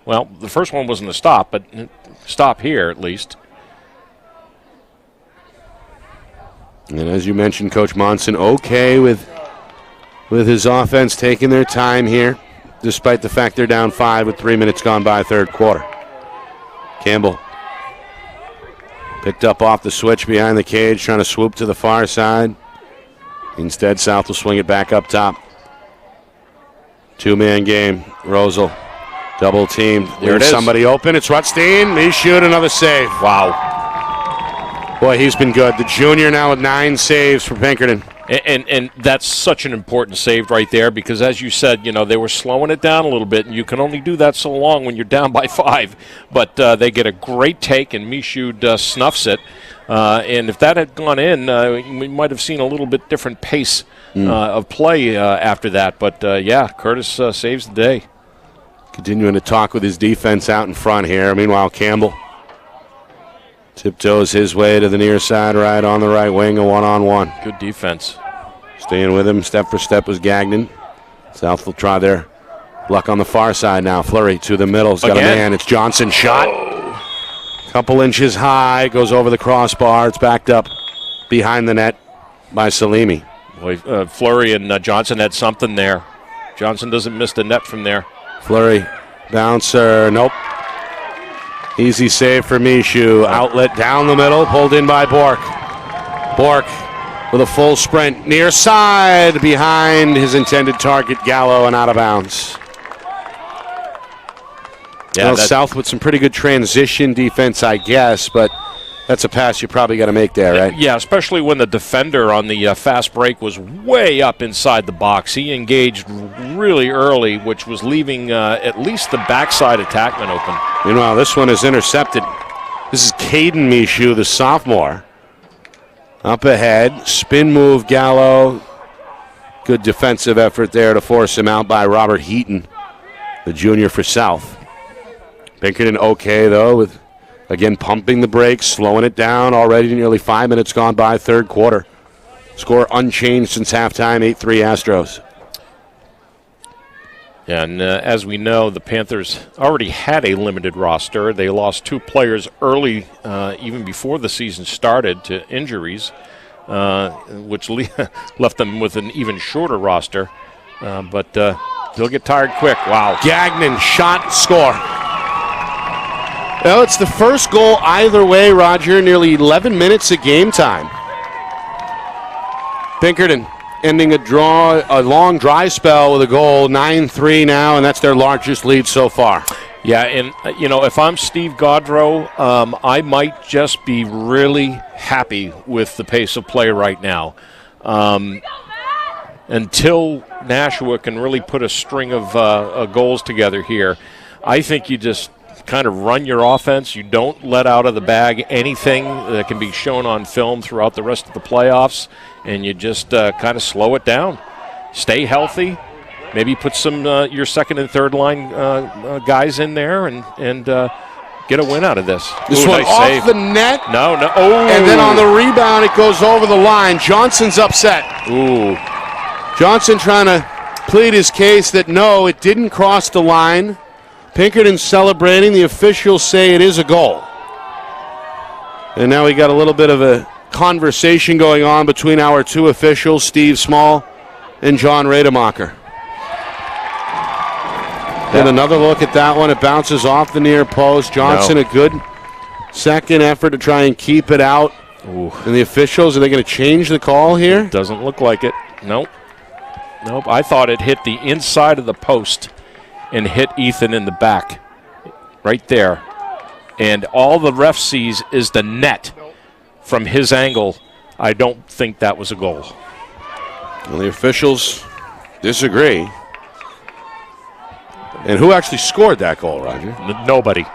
Speaker 3: well, the first one wasn't a stop, but stop here at least.
Speaker 2: And as you mentioned, Coach Monson okay with his offense taking their time here, despite the fact they're down 5 with 3 minutes gone by third quarter. Campbell picked up off the switch behind the cage, trying to swoop to the far side. Instead, South will swing it back up top. Two-man game. Rosal double teamed. There's somebody open. It's Rutstein. He shoot another save.
Speaker 3: Wow.
Speaker 2: Boy, he's been good. The junior now with 9 saves for Pinkerton.
Speaker 3: And that's such an important save right there, because as you said, they were slowing it down a little bit, and you can only do that so long when you're down by 5. But they get a great take, and Michaud snuffs it. And if that had gone in, we might have seen a little bit different pace of play after that. But, yeah, Curtis saves the day.
Speaker 2: Continuing to talk with his defense out in front here. Meanwhile, Campbell tiptoes his way to the near side, right on the right wing, a one-on-one.
Speaker 3: Good defense.
Speaker 2: Staying with him, step for step, was Gagnon. South will try their luck on the far side now. Fleury to the middle. He's got a man. It's Johnson. Shot. Couple inches high. Goes over the crossbar. It's backed up behind the net by Salimi.
Speaker 3: Boy, Fleury and Johnson had something there. Johnson doesn't miss the net from there.
Speaker 2: Fleury. Bouncer. Nope. Easy save for Michaud. Outlet down the middle. Pulled in by Bork. Bork with a full sprint. Near side behind his intended target, Gallo, and out of bounds. Yeah, South with some pretty good transition defense, I guess, but that's a pass you probably got to make there, right?
Speaker 3: Yeah, especially when the defender on the fast break was way up inside the box. He engaged really early, which was leaving at least the backside attackman open.
Speaker 2: Meanwhile, this one is intercepted. This is Caden Michaud, the sophomore. Up ahead, spin move, Gallo. Good defensive effort there to force him out by Robert Heaton, the junior for South. Pinkerton okay, though, with, again, pumping the brakes, slowing it down. Already nearly 5 minutes gone by, third quarter. Score unchanged since halftime, 8-3 Astros.
Speaker 3: Yeah, and as we know, the Panthers already had a limited roster. They lost 2 players early, even before the season started, to injuries, which left them with an even shorter roster. But they'll get tired quick. Wow.
Speaker 2: Gagnon, shot, score. Well, it's the first goal either way, Roger. Nearly 11 minutes of game time. Pinkerton ending a long dry spell with a goal, 9-3 now, and that's their largest lead so far.
Speaker 3: Yeah, and, if I'm Steve Gaudreau, I might just be really happy with the pace of play right now. Until Nashua can really put a string of goals together here, I think you just kind of run your offense. You don't let out of the bag anything that can be shown on film throughout the rest of the playoffs, and you just kind of slow it down. Stay healthy. Maybe put some your second and third line guys in there and get a win out of this.
Speaker 2: This
Speaker 3: Ooh,
Speaker 2: one
Speaker 3: nice
Speaker 2: off
Speaker 3: save.
Speaker 2: the net.
Speaker 3: No. Oh.
Speaker 2: And then on the rebound, it goes over the line. Johnson's upset.
Speaker 3: Ooh.
Speaker 2: Johnson trying to plead his case that no, it didn't cross the line. Pinkerton celebrating. The officials say it is a goal. And now we got a little bit of a conversation going on between our two officials, Steve Small and John Rademacher. And another look at that one. It bounces off the near post. Johnson, a good second effort to try and keep it out.
Speaker 3: Ooh.
Speaker 2: And the officials, are they going to change the call here?
Speaker 3: Doesn't look like it. Nope. I thought it hit the inside of the post and hit Ethan in the back. Right there. And all the ref sees is the net from his angle. I don't think that was a goal.
Speaker 2: Well, the officials disagree. And who actually scored that goal, Roger?
Speaker 3: Nobody.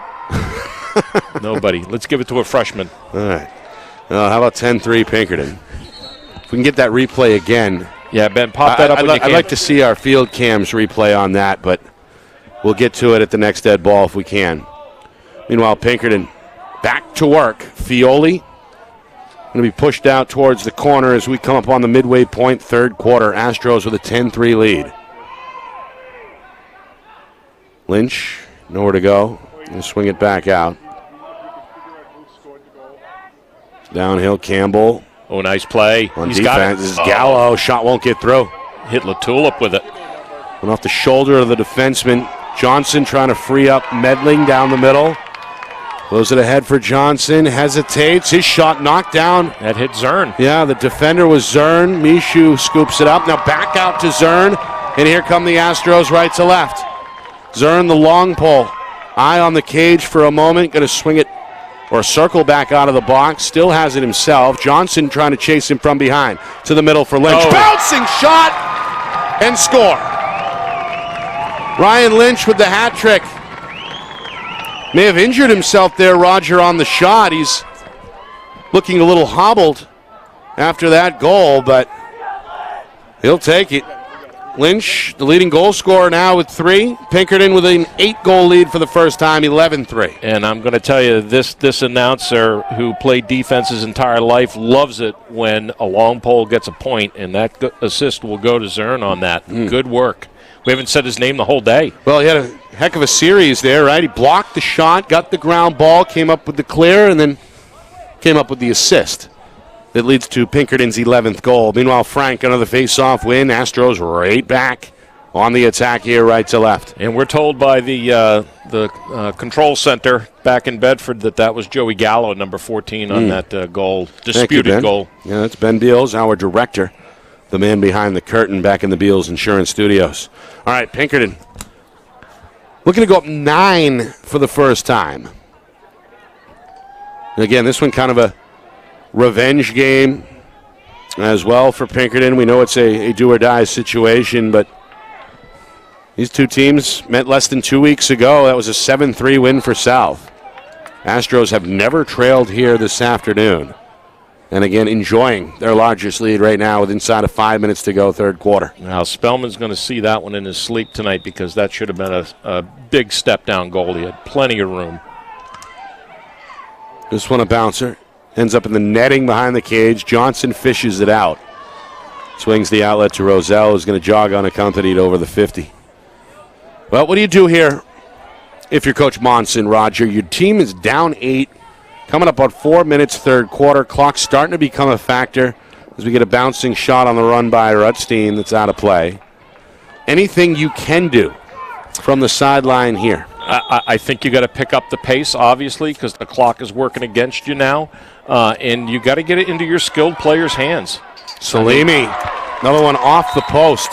Speaker 3: Nobody. Let's give it to a freshman.
Speaker 2: All right. How about 10-3 Pinkerton? If we can get that replay again.
Speaker 3: Yeah, Ben, pop that up when you can.
Speaker 2: I'd like to see our field cams replay on that, but we'll get to it at the next dead ball if we can. Meanwhile, Pinkerton back to work. Fioli going to be pushed out towards the corner as we come up on the midway point, third quarter. Astros with a 10-3 lead. Lynch, nowhere to go. Going to swing it back out. Downhill, Campbell.
Speaker 3: Oh, nice play.
Speaker 2: On
Speaker 3: He's
Speaker 2: defense,
Speaker 3: got it.
Speaker 2: this is Gallo. Shot won't get through.
Speaker 3: Hit Latulip with it.
Speaker 2: Went off the shoulder of the defenseman. Johnson trying to free up Medling down the middle. Throws it ahead for Johnson. Hesitates. His shot knocked down.
Speaker 3: That hit Zern.
Speaker 2: Yeah, the defender was Zern. Mishu scoops it up. Now back out to Zern. And here come the Astros right to left. Zern, the long pole. Eye on the cage for a moment. Going to swing it or circle back out of the box. Still has it himself. Johnson trying to chase him from behind. To the middle for Lynch.
Speaker 3: Oh.
Speaker 2: Bouncing shot and score. Ryan Lynch with the hat trick. May have injured himself there, Roger, on the shot. He's looking a little hobbled after that goal, but he'll take it. Lynch, the leading goal scorer now with 3. Pinkerton with an 8-goal lead for the first time, 11-3.
Speaker 3: And I'm going to tell you, this announcer who played defense his entire life loves it when a long pole gets a point, and that assist will go to Zern on that. Good work. We haven't said his name the whole day.
Speaker 2: Well, he had a heck of a series there, right? He blocked the shot, got the ground ball, came up with the clear, and then came up with the assist that leads to Pinkerton's 11th goal. Meanwhile, Frank, another face-off win. Astros right back on the attack here, right to left.
Speaker 3: And we're told by the control center back in Bedford that was Joey Gallo, number 14, on that goal. Disputed goal.
Speaker 2: Yeah, that's Ben Beals, our director, the man behind the curtain back in the Beals Insurance Studios. All right, Pinkerton looking to go up 9 for the first time. And again, this one kind of a revenge game as well for Pinkerton. We know it's a do-or-die situation, but these two teams met less than 2 weeks ago. That was a 7-3 win for South. Astros have never trailed here this afternoon. And again, enjoying their largest lead right now with inside of 5 minutes to go, third quarter.
Speaker 3: Now, Spellman's going to see that one in his sleep tonight because that should have been a big step-down goal. He had plenty of room.
Speaker 2: This one a bouncer. Ends up in the netting behind the cage. Johnson fishes it out. Swings the outlet to Roselle, who's going to jog unaccompanied over the 50. Well, what do you do here if you're Coach Monson, Roger? Your team is down 8. Coming up on 4 minutes, third quarter. Clock starting to become a factor as we get a bouncing shot on the run by Rutstein that's out of play. Anything you can do from the sideline here?
Speaker 3: I think you got to pick up the pace, obviously, because the clock is working against you now. And you got to get it into your skilled players' hands.
Speaker 2: Salimi, another one off the post.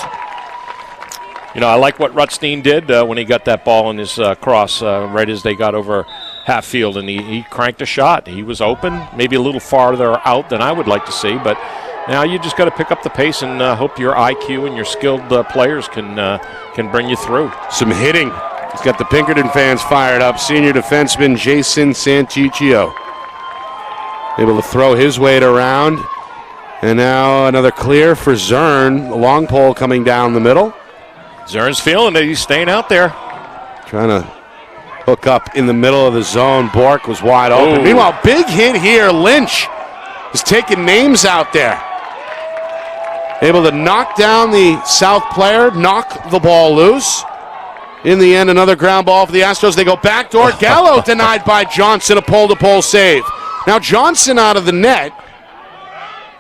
Speaker 3: You know, I like what Rutstein did when he got that ball in his cross right as they got over half field, and he cranked a shot. He was open, maybe a little farther out than I would like to see, but now you just got to pick up the pace and hope your IQ and your skilled players can bring you through.
Speaker 2: Some hitting. He's got the Pinkerton fans fired up. Senior defenseman Jason Santicchio able to throw his weight around. And now another clear for Zern. The long pole coming down the middle.
Speaker 3: Zern's feeling it. He's staying out there.
Speaker 2: Trying to Hook up in the middle of the zone. Bork was wide open.
Speaker 1: Ooh.
Speaker 2: Meanwhile, big hit here. Lynch is taking names out there. Able to knock down the South player, knock the ball loose. In the end, another ground ball for the Astros. They go backdoor. Gallo denied by Johnson. A pole-to-pole save. Now Johnson out of the net.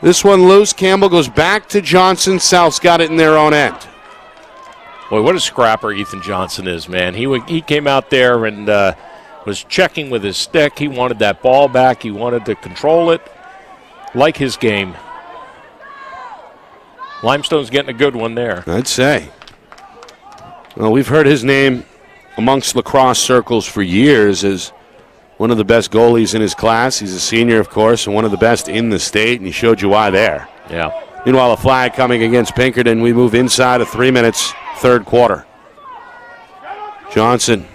Speaker 2: This one loose. Campbell goes back to Johnson. South's got it in their own end.
Speaker 3: Boy, what a scrapper Ethan Johnson is, man. He came out there and was checking with his stick. He wanted that ball back. He wanted to control it. Like his game. Limestone's getting a good one there.
Speaker 2: I'd say. Well, we've heard his name amongst lacrosse circles for years as one of the best goalies in his class. He's a senior, of course, and one of the best in the state, and he showed you why there.
Speaker 3: Yeah.
Speaker 2: Meanwhile, a flag coming against Pinkerton. We move inside of 3 minutes, third quarter. Johnson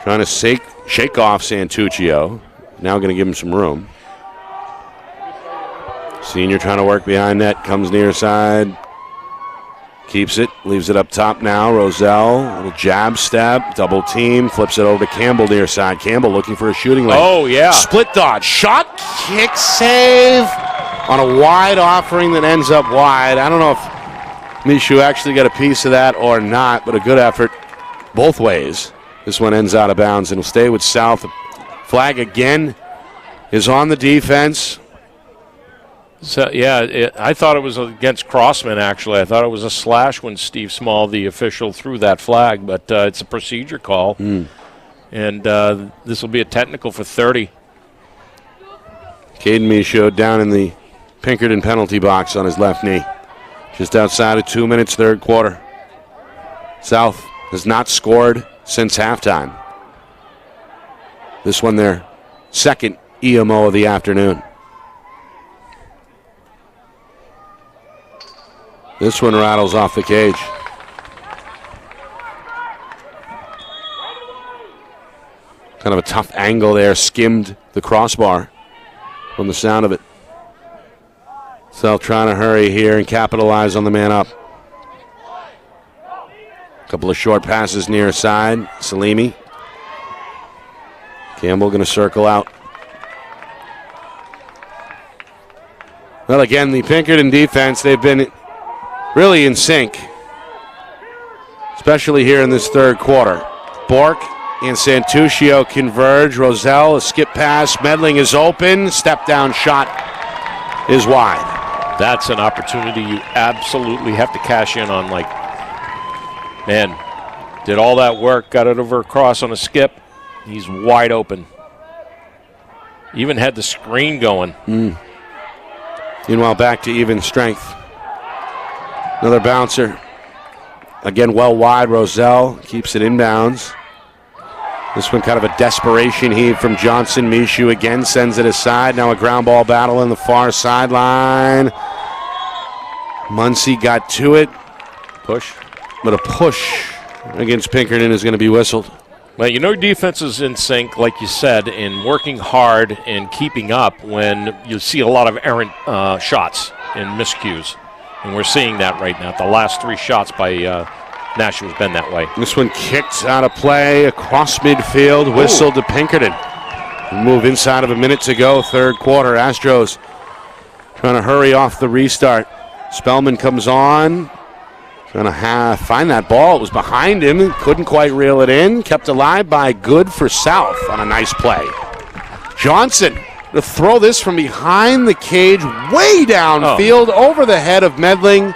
Speaker 2: trying to shake off Santuccio. Now going to give him some room. Senior trying to work behind net, comes near side. Keeps it, leaves it up top now. Roselle, little jab step, double team, flips it over to Campbell near side. Campbell looking for a shooting lane.
Speaker 3: Oh, yeah.
Speaker 2: Split dodge, shot, kick, save on a wide offering that ends up wide. I don't know if Mishu actually got a piece of that or not, but a good effort both ways. This one ends out of bounds and will stay with South. Flag again is on the defense.
Speaker 3: So, yeah, I thought it was against Crossman, actually. I thought it was a slash when Steve Small, the official, threw that flag, but it's a procedure call. And this will be a technical for 30.
Speaker 2: Caden Michaud down in the Pinkerton penalty box on his left knee. Just outside of 2 minutes, third quarter. South has not scored since halftime. This one their second EMO of the afternoon. This one rattles off the cage. Kind of a tough angle there, skimmed the crossbar from the sound of it. South trying to hurry here and capitalize on the man up. A couple of short passes near side. Salimi. Campbell going to circle out. Well, again, the Pinkerton defense, they've been really in sync, especially here in this third quarter. Bork and Santuccio converge. Roselle, a skip pass. Medling is open. Step down shot is wide.
Speaker 3: That's an opportunity you absolutely have to cash in on. Like, man, did all that work, got it over across on a skip. He's wide open. Even had the screen going.
Speaker 2: Meanwhile, back to even strength. Another bouncer. Again, well wide. Roselle keeps it inbounds. This one kind of a desperation heave from Johnson. Mishu again sends it aside. Now a ground ball battle on the far sideline. Muncie got to it.
Speaker 3: Push.
Speaker 2: But a push against Pinkerton is going to be whistled.
Speaker 3: Well, you know defense is in sync, like you said, in working hard and keeping up when you see a lot of errant shots and miscues. And we're seeing that right now. The last three shots by Nashua has been that way.
Speaker 2: This one kicked out of play across midfield, whistled to Pinkerton. Move inside of a minute to go, third quarter. Astros trying to hurry off the restart. Spellman comes on, trying to find that ball. It was behind him, couldn't quite reel it in. Kept alive by Good for South on a nice play. Johnson to throw this from behind the cage, way downfield, over the head of Medling.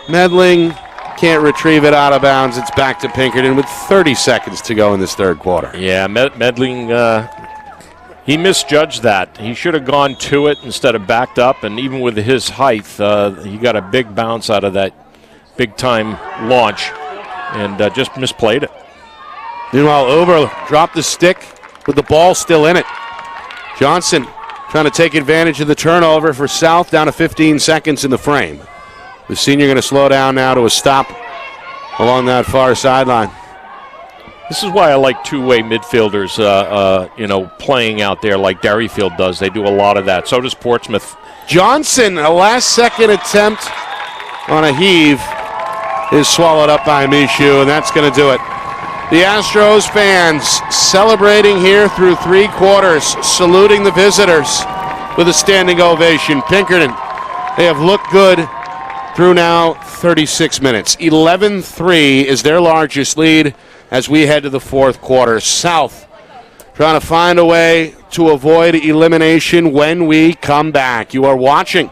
Speaker 2: Medling can't retrieve it out of bounds. It's back to Pinkerton with 30 seconds to go in this third quarter.
Speaker 3: Yeah, Medling, he misjudged that. He should have gone to it instead of backed up, and even with his height, he got a big bounce out of that big-time launch and just misplayed it.
Speaker 2: Meanwhile, Ober dropped the stick with the ball still in it. Johnson trying to take advantage of the turnover for South, down to 15 seconds in the frame. The senior going to slow down now to a stop along that far sideline.
Speaker 3: This is why I like two-way midfielders, playing out there like Derryfield does. They do a lot of that. So does Portsmouth.
Speaker 2: Johnson, a last-second attempt on a heave, is swallowed up by Mishu, and that's going to do it. The Astros fans celebrating here through 3 quarters, saluting the visitors with a standing ovation. Pinkerton, they have looked good through now 36 minutes. 11-3 is their largest lead as we head to the 4th quarter. South trying to find a way to avoid elimination when we come back. You are watching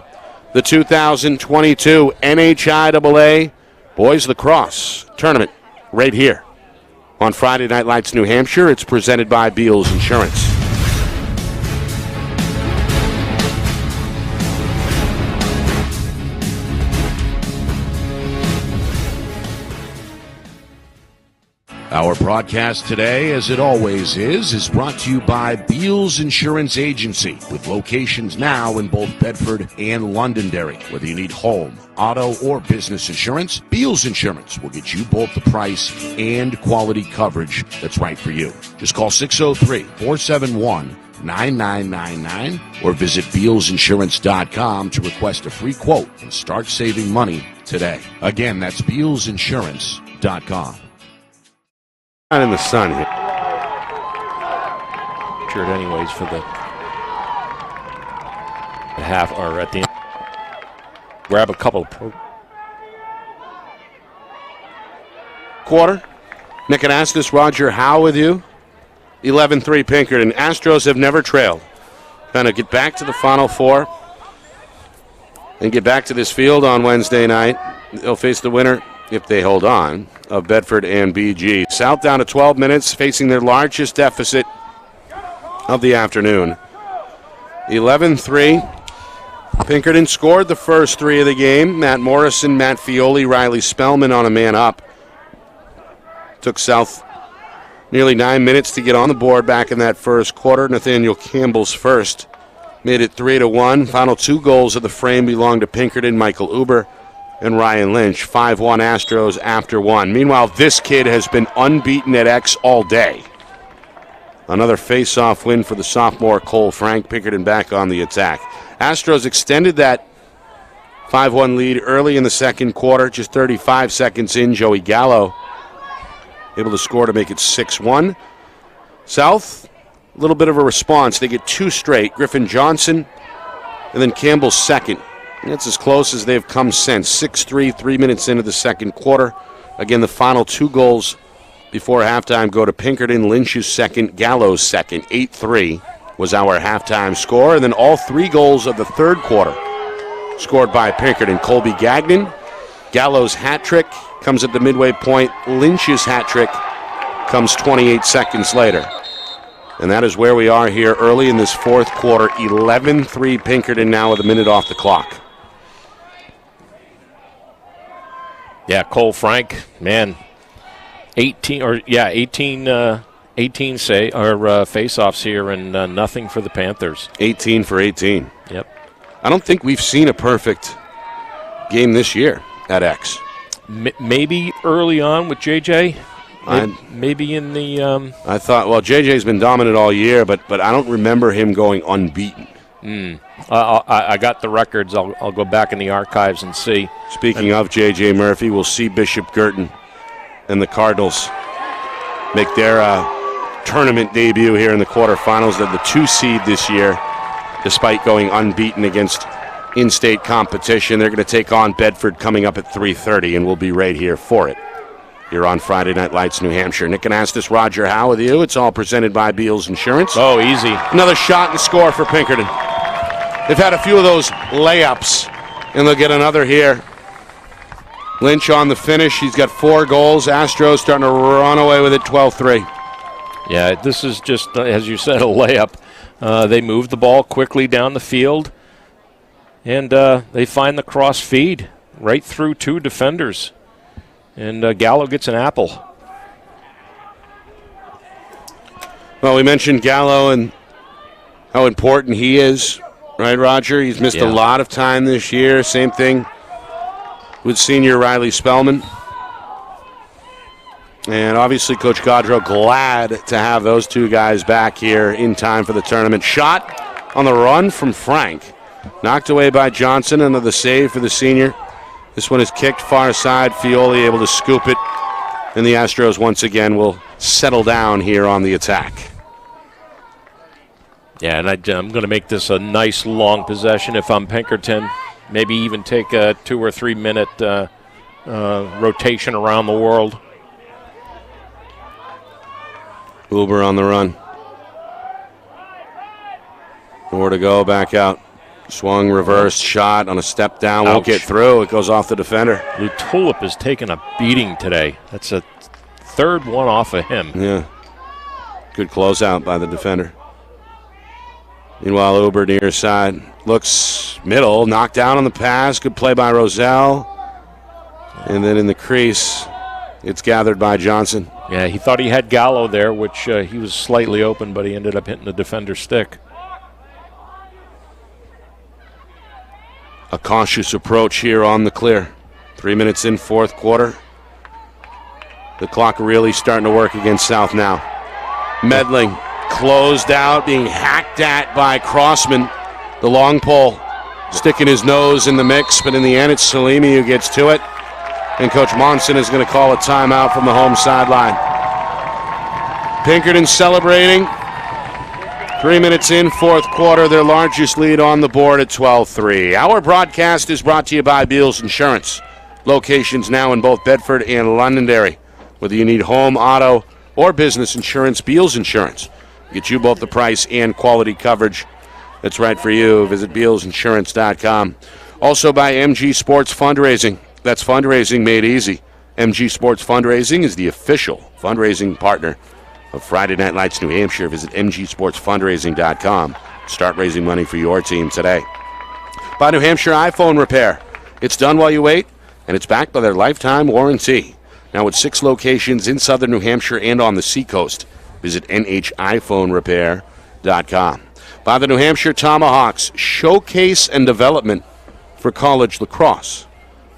Speaker 2: the 2022 NHIAA Boys Lacrosse Tournament right here on Friday Night Lights New Hampshire. It's presented by Beals Insurance.
Speaker 5: Our broadcast today, as it always is brought to you by Beals Insurance Agency, with locations now in both Bedford and Londonderry. Whether you need home, auto, or business insurance, Beals Insurance will get you both the price and quality coverage that's right for you. Just call 603-471-9999 or visit BealsInsurance.com to request a free quote and start saving money today. Again, that's BealsInsurance.com.
Speaker 2: Not in the sun here.
Speaker 3: Shirt anyways for the half or at the end. Grab a couple.
Speaker 2: Quarter. Nick Anastas, Roger Howe with you. 11-3 Pinkerton. Astros have never trailed. Trying to get back to the Final Four and get back to this field on Wednesday night. They'll face the winner, if they hold on, of Bedford and BG. South down to 12 minutes, facing their largest deficit of the afternoon. 11-3. Pinkerton scored the first 3 of the game. Matt Morrison, Matt Fioli, Riley Spellman on a man up. Took South nearly 9 minutes to get on the board back in that first quarter. Nathaniel Campbell's first made it 3-1. Final 2 goals of the frame belonged to Pinkerton, Michael Uber, and Ryan Lynch. 5-1 Astros after 1. Meanwhile, this kid has been unbeaten at X all day. Another face-off win for the sophomore Cole Frank. Pinkerton back on the attack. Astros extended that 5-1 lead early in the second quarter. Just 35 seconds in, Joey Gallo able to score to make it 6-1. South, a little bit of a response. They get 2 straight. Griffin Johnson and then Campbell's second. That's as close as they've come since. 6-3, 3 minutes into the second quarter. Again, the final 2 goals before halftime go to Pinkerton, Lynch's second, Gallo's second. 8-3 was our halftime score. And then all 3 goals of the third quarter scored by Pinkerton. Colby Gagnon, Gallo's hat trick comes at the midway point. Lynch's hat trick comes 28 seconds later. And that is where we are here early in this fourth quarter. 11-3 Pinkerton now with a minute off the clock.
Speaker 3: Yeah, Cole Frank, man, 18 face-offs here and nothing for the Panthers.
Speaker 2: 18 for 18.
Speaker 3: Yep.
Speaker 2: I don't think we've seen a perfect game this year at X.
Speaker 3: Maybe early on with JJ. Maybe in the.
Speaker 2: I thought, well, JJ's been dominant all year, but I don't remember him going unbeaten.
Speaker 3: I got the records. I'll go back in the archives and see.
Speaker 2: Speaking of JJ Murphy, we'll see Bishop Girton and the Cardinals make their tournament debut here in the quarterfinals. They're the 2 seed this year, despite going unbeaten against in-state competition. They're going to take on Bedford coming up at 3:30, and we'll be right here for it. You're on Friday Night Lights, New Hampshire. Nick Anastas, Roger Howe with you. It's all presented by Beals Insurance.
Speaker 3: Oh, easy.
Speaker 2: Another shot and score for Pinkerton. They've had a few of those layups, and they'll get another here. Lynch on the finish. He's got 4 goals. Astros starting to run away with it, 12-3.
Speaker 3: Yeah, this is just, as you said, a layup. They move the ball quickly down the field, and they find the cross feed right through 2 defenders. And Gallo gets an apple.
Speaker 2: Well, we mentioned Gallo and how important he is, right, Roger? He's missed a lot of time this year. Same thing with senior Riley Spellman. And obviously Coach Gaudreau glad to have those 2 guys back here in time for the tournament. Shot on the run from Frank. Knocked away by Johnson. Another save for the senior. This one is kicked far side. Fioli able to scoop it And the Astros once again will settle down here on the attack.
Speaker 3: Yeah, and I'm going to make this a nice long possession if I'm Pinkerton. Maybe even take a 2 or 3 minute rotation around the world.
Speaker 2: Uber on the run. Nowhere to go, back out. Swung, reversed, shot on a step down. Won't get through. It goes off the defender.
Speaker 3: Lou Tulip has taken a beating today. That's a third one off of him.
Speaker 2: Yeah. Good closeout by the defender. Meanwhile, Uber near side. Looks middle. Knocked down on the pass. Good play by Roselle. And then in the crease, it's gathered by Johnson.
Speaker 3: Yeah, he thought he had Gallo there, which he was slightly open, but he ended up hitting the defender's stick.
Speaker 2: A cautious approach here on the clear. 3 minutes in, fourth quarter. The clock really starting to work against South now. Medling closed out, being hacked at by Crossman. The long pole sticking his nose in the mix, but in the end it's Salimi who gets to it. And Coach Monson is going to call a timeout from the home sideline. Pinkerton celebrating. 3 minutes in, fourth quarter, their largest lead on the board at 12-3. Our broadcast is brought to you by Beals Insurance. Locations now in both Bedford and Londonderry. Whether you need home, auto, or business insurance, Beals Insurance. Get you both the price and quality coverage that's right for you. Visit BealsInsurance.com. Also by MG Sports Fundraising. That's fundraising made easy. MG Sports Fundraising is the official fundraising partner of Friday Night Lights New Hampshire. Visit mgsportsfundraising.com. Start raising money for your team today. By New Hampshire iPhone Repair. It's done while you wait, and it's backed by their lifetime warranty. Now with 6 locations in southern New Hampshire and on the seacoast. Visit NHIPhoneRepair.com. By the New Hampshire Tomahawks, showcase and development for college lacrosse.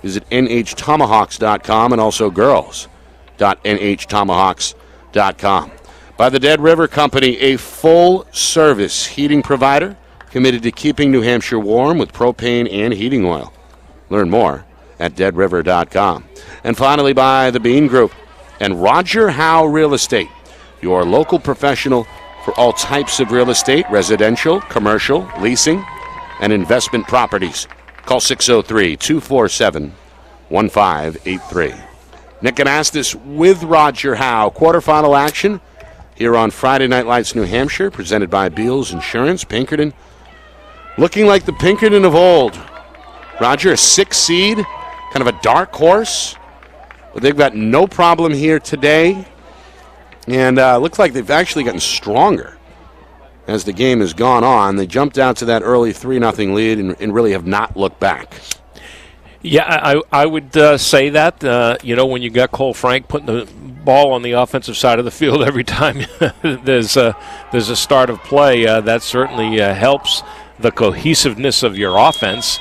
Speaker 2: Visit NHTomahawks.com and also girls.NHTomahawks.com. By the Dead River Company, a full-service heating provider committed to keeping New Hampshire warm with propane and heating oil. Learn more at deadriver.com. And finally, by the Bean Group and Roger Howe Real Estate, your local professional for all types of real estate, residential, commercial, leasing, and investment properties. Call 603-247-1583. Nick Anastas with Roger Howe. Quarterfinal action here on Friday Night Lights New Hampshire, presented by Beals Insurance. Pinkerton looking like the Pinkerton of old. Roger, a 6 seed, kind of a dark horse. But they've got no problem here today. And looks like they've actually gotten stronger as the game has gone on. They jumped out to that early 3-0 lead and really have not looked back.
Speaker 3: Yeah, I would say that. When you got Cole Frank putting the ball on the offensive side of the field every time there's a start of play, that certainly helps the cohesiveness of your offense.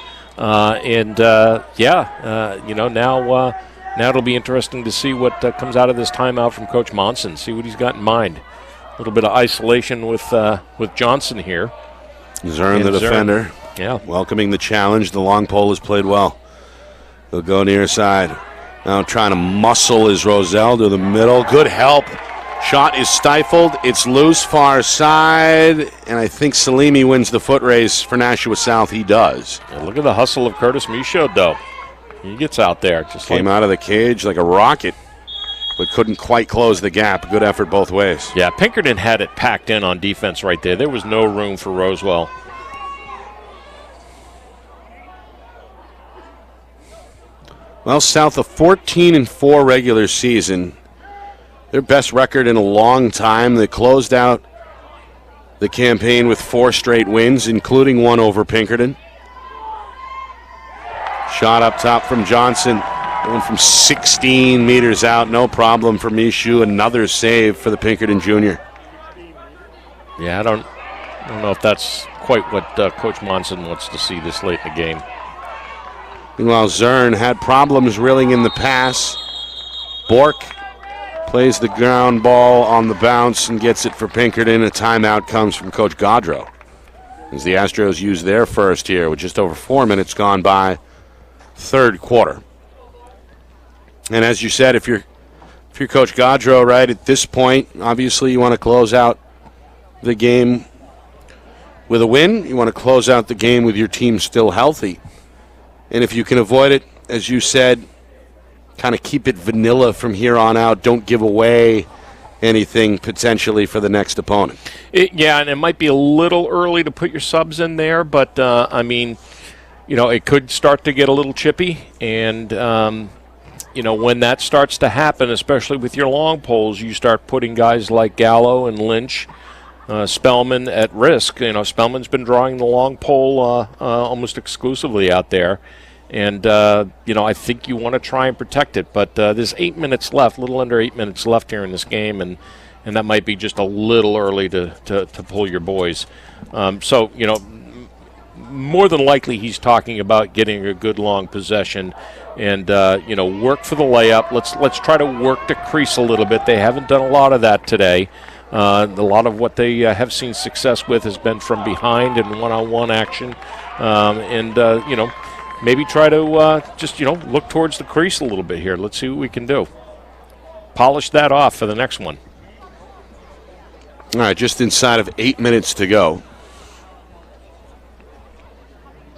Speaker 3: Now it'll be interesting to see what comes out of this timeout from Coach Monson, see what he's got in mind. A little bit of isolation with Johnson here.
Speaker 2: Zern, the defender, welcoming the challenge. The long pole has played well. They'll go near side. Now trying to muscle is Roselle to the middle. Good help. Shot is stifled. It's loose far side. And I think Salimi wins the foot race for Nashua South. He does.
Speaker 3: Yeah, look at the hustle of Curtis Michaud, though. He gets out there. Just
Speaker 2: came out of the cage like a rocket, but couldn't quite close the gap. Good effort both ways.
Speaker 3: Yeah, Pinkerton had it packed in on defense right there. There was no room for Roswell.
Speaker 2: Well, South, a 14-4 regular season. Their best record in a long time. They closed out the campaign with 4 straight wins, including one over Pinkerton. Shot up top from Johnson. Going from 16 meters out. No problem for Michaud. Another save for the Pinkerton junior.
Speaker 3: Yeah, I don't know if that's quite what Coach Monson wants to see this late in the game.
Speaker 2: Meanwhile, Zern had problems reeling in the pass. Bork plays the ground ball on the bounce and gets it for Pinkerton. A timeout comes from Coach Gaudreau as the Astros use their first here with just over 4 minutes gone by third quarter. And as you said, if you're If you're Coach Gaudreau, right, at this point, obviously you want to close out the game with a win. You want to close out the game with your team still healthy. And if you can avoid it, as you said, kind of keep it vanilla from here on out. Don't give away anything potentially for the next opponent.
Speaker 3: Yeah, and it might be a little early to put your subs in there, but, it could start to get a little chippy. And, when that starts to happen, especially with your long poles, you start putting guys like Gallo and Lynch, Spellman at risk. Spellman's been drawing the long pole almost exclusively out there. And, I think you want to try and protect it. But there's 8 minutes left, a little under 8 minutes left here in this game, and that might be just a little early to pull your boys. More than likely he's talking about getting a good long possession and, work for the layup. Let's try to work the crease a little bit. They haven't done a lot of that today. A lot of what they have seen success with has been from behind and one-on-one action. Maybe try to look towards the crease a little bit here. Let's see what we can do. Polish that off for the next one.
Speaker 2: All right, just inside of 8 minutes to go.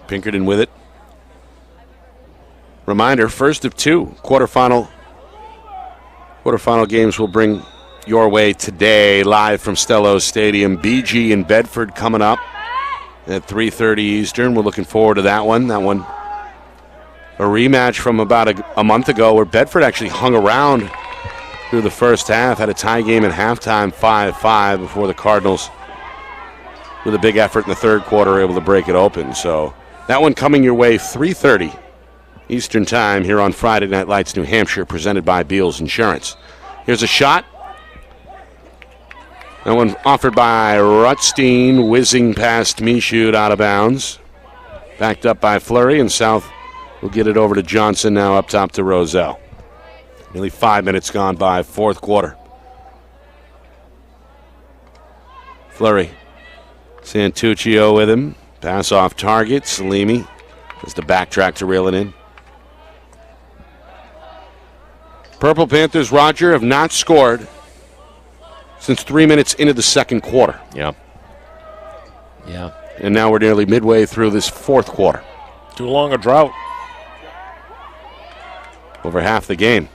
Speaker 2: Pinkerton with it. Reminder, first of two quarterfinal games will bring your way today live from Stello Stadium. BG in Bedford coming up at 3:30 Eastern. We're looking forward to that one. A rematch from about a month ago where Bedford actually hung around through the first half, had a tie game at halftime, 5-5, before the Cardinals, with a big effort in the third quarter, were able to break it open. So that one coming your way 3:30 Eastern Time here on Friday Night Lights, New Hampshire, presented by Beals Insurance. Here's a shot. That one offered by Rutstein, whizzing past Michoud out of bounds. Backed up by Fleury, and South will get it over to Johnson now up top to Roselle. Nearly 5 minutes gone by, fourth quarter. Fleury. Santuccio with him. Pass off target. Salimi has to backtrack to reel it in. Purple Panthers, Roger, have not scored since 3 minutes into the second quarter.
Speaker 3: Yeah.
Speaker 2: And now we're nearly midway through this fourth quarter.
Speaker 3: Too long a drought.
Speaker 2: Over half the game.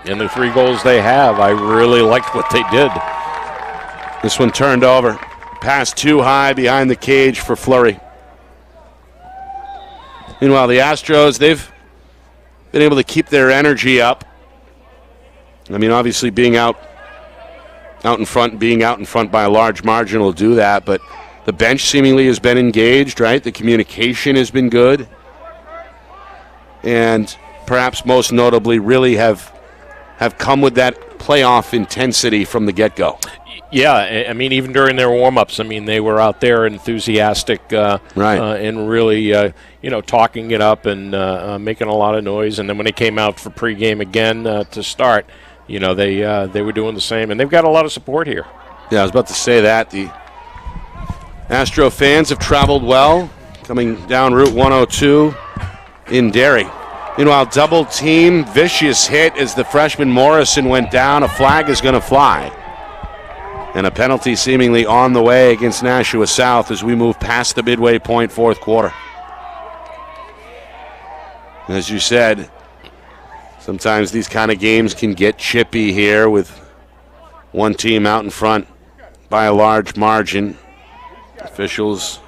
Speaker 3: And the 3 goals they have, I really liked what they did.
Speaker 2: This one turned over. Pass too high behind the cage for Fleury. Meanwhile, the Astros, they've been able to keep their energy up. I mean, obviously being out in front by a large margin will do that, but the bench seemingly has been engaged, right? The communication has been good. And perhaps most notably really have come with that playoff intensity from the get-go.
Speaker 3: Yeah, I mean, even during their warm-ups, I mean, they were out there enthusiastic and really, talking it up and making a lot of noise. And then when they came out for pregame again to start, they were doing the same. And they've got a lot of support here.
Speaker 2: Yeah, I was about to say that. The Astro fans have traveled well, coming down Route 102 in Derry. Meanwhile, double team, vicious hit as the freshman Morrison went down. A flag is going to fly. And a penalty seemingly on the way against Nashua South as we move past the midway point, fourth quarter. As you said, sometimes these kind of games can get chippy here with one team out in front by a large margin. Officials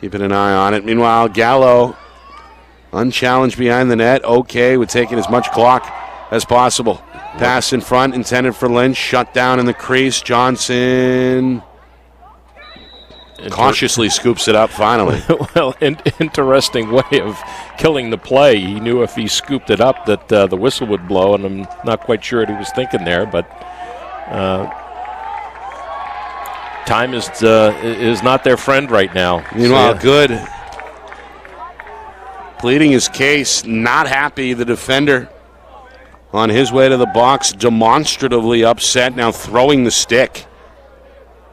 Speaker 2: keeping an eye on it. Meanwhile, Gallo, unchallenged behind the net, okay with taking as much clock as possible. Pass in front, intended for Lynch, shut down in the crease. Johnson cautiously scoops it up finally.
Speaker 3: Well, interesting way of killing the play. He knew if he scooped it up that the whistle would blow, and I'm not quite sure what he was thinking there, but time is not their friend right now.
Speaker 2: Meanwhile, Good pleading his case, not happy, the defender on his way to the box, demonstratively upset, now throwing the stick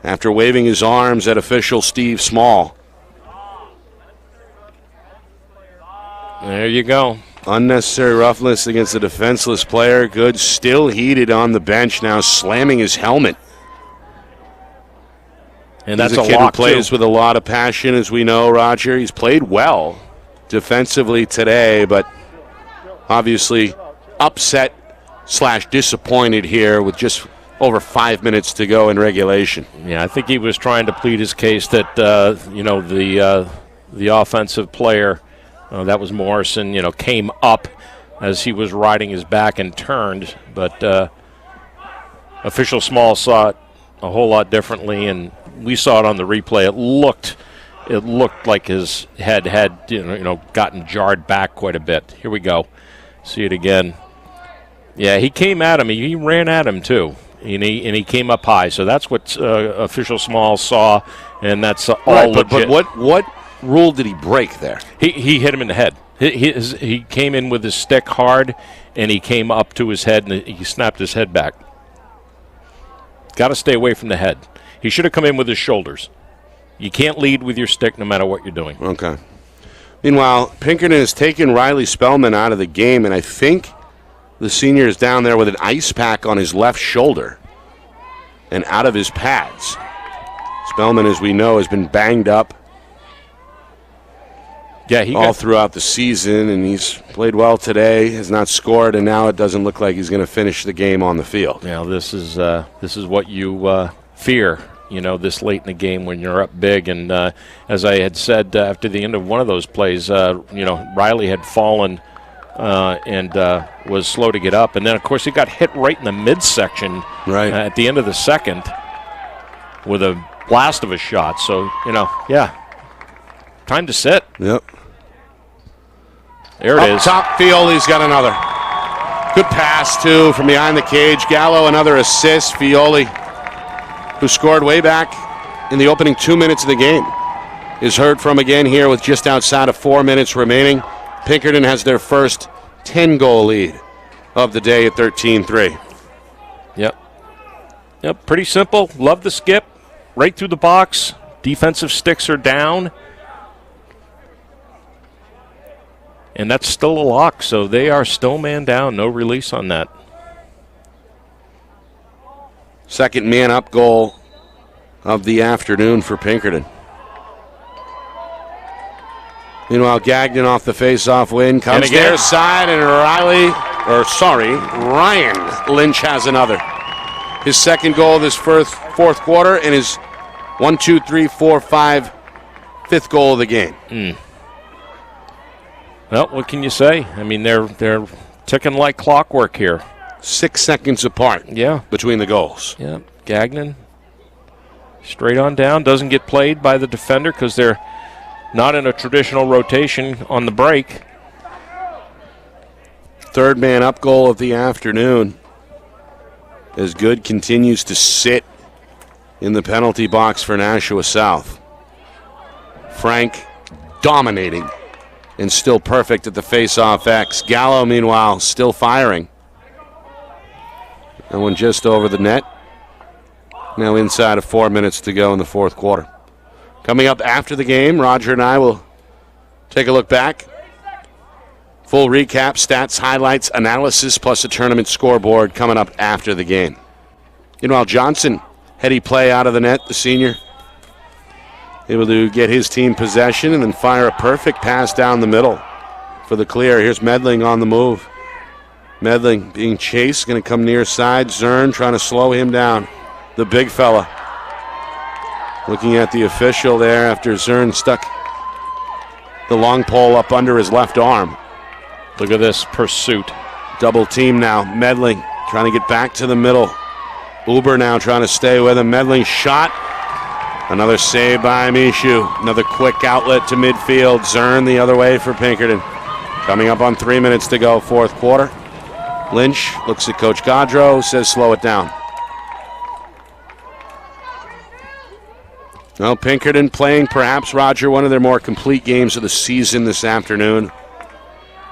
Speaker 2: after waving his arms at official Steve Small.
Speaker 3: There you go.
Speaker 2: Unnecessary roughness against a defenseless player. Good, still heated on the bench now, slamming his helmet.
Speaker 3: And that's
Speaker 2: He's
Speaker 3: a
Speaker 2: kid who
Speaker 3: lock,
Speaker 2: plays
Speaker 3: too.
Speaker 2: with a lot of passion, as we know, Roger. He's played well defensively today, but obviously upset / disappointed here with just over 5 minutes to go in regulation.
Speaker 3: Yeah, I think he was trying to plead his case that, the offensive player, that was Morrison, came up as he was riding his back and turned. But official Small saw it a whole lot differently, and we saw it on the replay. It looked like his head had gotten jarred back quite a bit. Here we go. See it again. Yeah, he came at him. He ran at him too, and he came up high. So that's what official Small saw, and that's all
Speaker 2: right,
Speaker 3: legit.
Speaker 2: But what rule did he break there?
Speaker 3: He hit him in the head. He came in with his stick hard, and he came up to his head, and he snapped his head back. Got to stay away from the head. He should have come in with his shoulders. You can't lead with your stick no matter what you're doing.
Speaker 2: Okay. Meanwhile, Pinkerton has taken Riley Spellman out of the game, and I think the senior is down there with an ice pack on his left shoulder and out of his pads. Spellman, as we know, has been banged up all throughout the season, and he's played well today, has not scored, and now it doesn't look like he's going to finish the game on the field.
Speaker 3: Now, this is what you fear, this late in the game when you're up big. And as I had said after the end of one of those plays, Riley had fallen and was slow to get up. And then, of course, he got hit right in the midsection at the end of the second with a blast of a shot. So, time to sit.
Speaker 2: Yep.
Speaker 3: There it is.
Speaker 2: Top field, he's got another. Good pass, too, from behind the cage. Gallo, another assist. Fioli, who scored way back in the opening 2 minutes of the game, is heard from again here with just outside of 4 minutes remaining. Pinkerton has their first 10-goal lead of the day at 13-3.
Speaker 3: Yep, pretty simple. Love the skip. Right through the box. Defensive sticks are down. And that's still a lock, so they are still man down. No release on that.
Speaker 2: Second man-up goal of the afternoon for Pinkerton. Meanwhile, Gagnon off the face-off win. Comes their side, and Ryan Lynch has another. His second goal of this fourth quarter, and his 1, 2, 3, 4, 5, fifth goal of the game.
Speaker 3: Well, what can you say? I mean, they're ticking like clockwork here.
Speaker 2: 6 seconds apart between the goals.
Speaker 3: Yeah, Gagnon straight on down. Doesn't get played by the defender because they're not in a traditional rotation on the break.
Speaker 2: Third man-up goal of the afternoon. As Good continues to sit in the penalty box for Nashua South. Frank dominating and still perfect at the face-off X. Gallo, meanwhile, still firing. That one just over the net. Now inside of 4 minutes to go in the fourth quarter. Coming up after the game, Roger and I will take a look back. Full recap, stats, highlights, analysis, plus a tournament scoreboard coming up after the game. Meanwhile, Johnson, heady play out of the net, the senior. Able to get his team possession and then fire a perfect pass down the middle for the clear. Here's Medling on the move. Medling being chased, going to come near side. Zern trying to slow him down. The big fella. Looking at the official there after Zern stuck the long pole up under his left arm.
Speaker 3: Look at this pursuit.
Speaker 2: Double team now. Medling trying to get back to the middle. Uber now trying to stay with him. Medling shot. Another save by Mishu. Another quick outlet to midfield. Zern the other way for Pinkerton. Coming up on 3 minutes to go, fourth quarter. Lynch looks at Coach Gaudreau, says slow it down. Well, Pinkerton playing perhaps, Roger, one of their more complete games of the season this afternoon.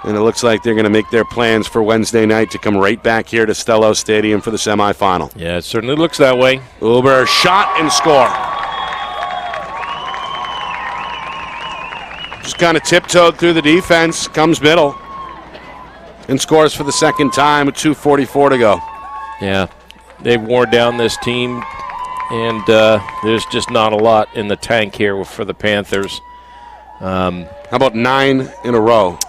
Speaker 2: And it looks like they're going to make their plans for Wednesday night to come right back here to Stello Stadium for the semifinal.
Speaker 3: Yeah, it certainly looks that way.
Speaker 2: Uber shot and score. Just kind of tiptoed through the defense, comes middle. and scores for the second time with 2:44 to go.
Speaker 3: Yeah, they've worn down this team, and there's just not a lot in the tank here for the Panthers.
Speaker 2: How about 9 in a row,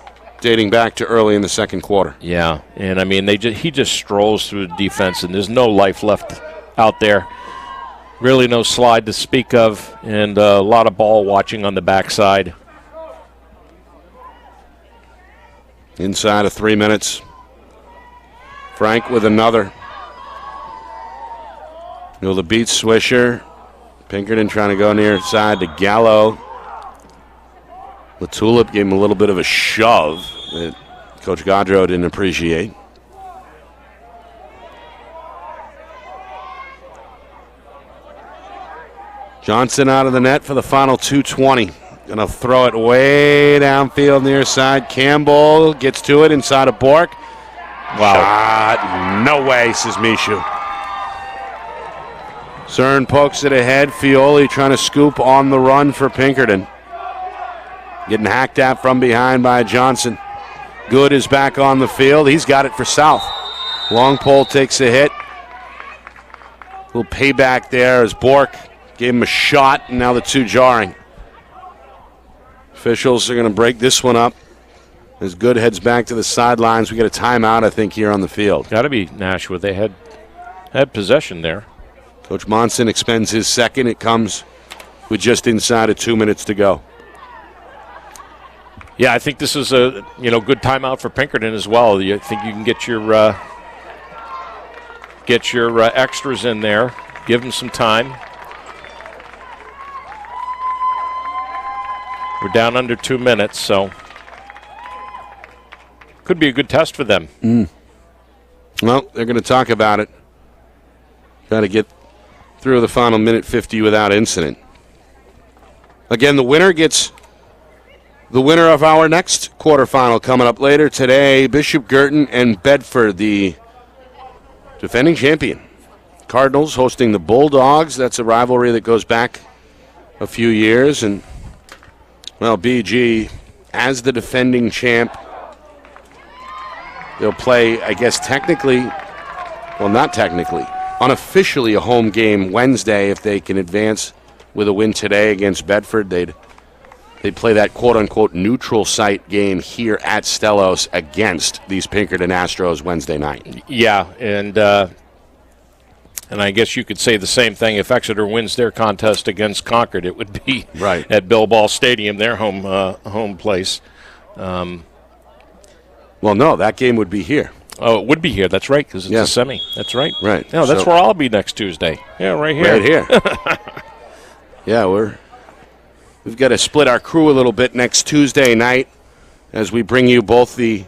Speaker 2: dating back to early in the second quarter?
Speaker 3: Yeah, and I mean, he just strolls through the defense, and there's no life left out there. Really no slide to speak of, and a lot of ball watching on the backside.
Speaker 2: Inside of 3 minutes. Frank with another. The beat Swisher. Pinkerton trying to go near side to Gallo. The Tulip gave him a little bit of a shove that Coach Gaudreau didn't appreciate. Johnson out of the net for the final 2:20. Going to throw it way downfield near side. Campbell gets to it inside of Bork.
Speaker 3: Wow.
Speaker 2: Shot. No way, says Mishu. Cern pokes it ahead. Fioli trying to scoop on the run for Pinkerton. Getting hacked at from behind by Johnson. Good is back on the field. He's got it for South. Long pole takes a hit. Little payback there as Bork gave him a shot, and now the two jarring. Officials are going to break this one up as Good heads back to the sidelines. We get a timeout, I think, here on the field.
Speaker 3: Got to be Nashua. They had possession there.
Speaker 2: Coach Monson expends his second. It comes with just inside of 2 minutes to go.
Speaker 3: Yeah, I think this is a good timeout for Pinkerton as well. I think you can get your extras in there, give them some time. We're down under 2 minutes, so could be a good test for them.
Speaker 2: Well, they're going to talk about it. Got to get through the final minute 50 without incident. Again, the winner of our next quarterfinal coming up later today. Bishop Girton and Bedford, the defending champion. Cardinals hosting the Bulldogs. That's a rivalry that goes back a few years, and well, BG, as the defending champ, they'll play, I guess, not technically, unofficially a home game Wednesday. If they can advance with a win today against Bedford, they'd play that quote-unquote neutral site game here at Stellos against these Pinkerton Astros Wednesday night.
Speaker 3: Yeah, and I guess you could say the same thing if Exeter wins their contest against Concord. It would be
Speaker 2: right
Speaker 3: at Bill Ball Stadium, their home place.
Speaker 2: Well, no, that game would be here.
Speaker 3: Oh, it would be here. That's right, because it's a semi. That's right.
Speaker 2: Right.
Speaker 3: No, that's where I'll be next Tuesday. Yeah, right here.
Speaker 2: Right here. Yeah, we've got to split our crew a little bit next Tuesday night as we bring you both the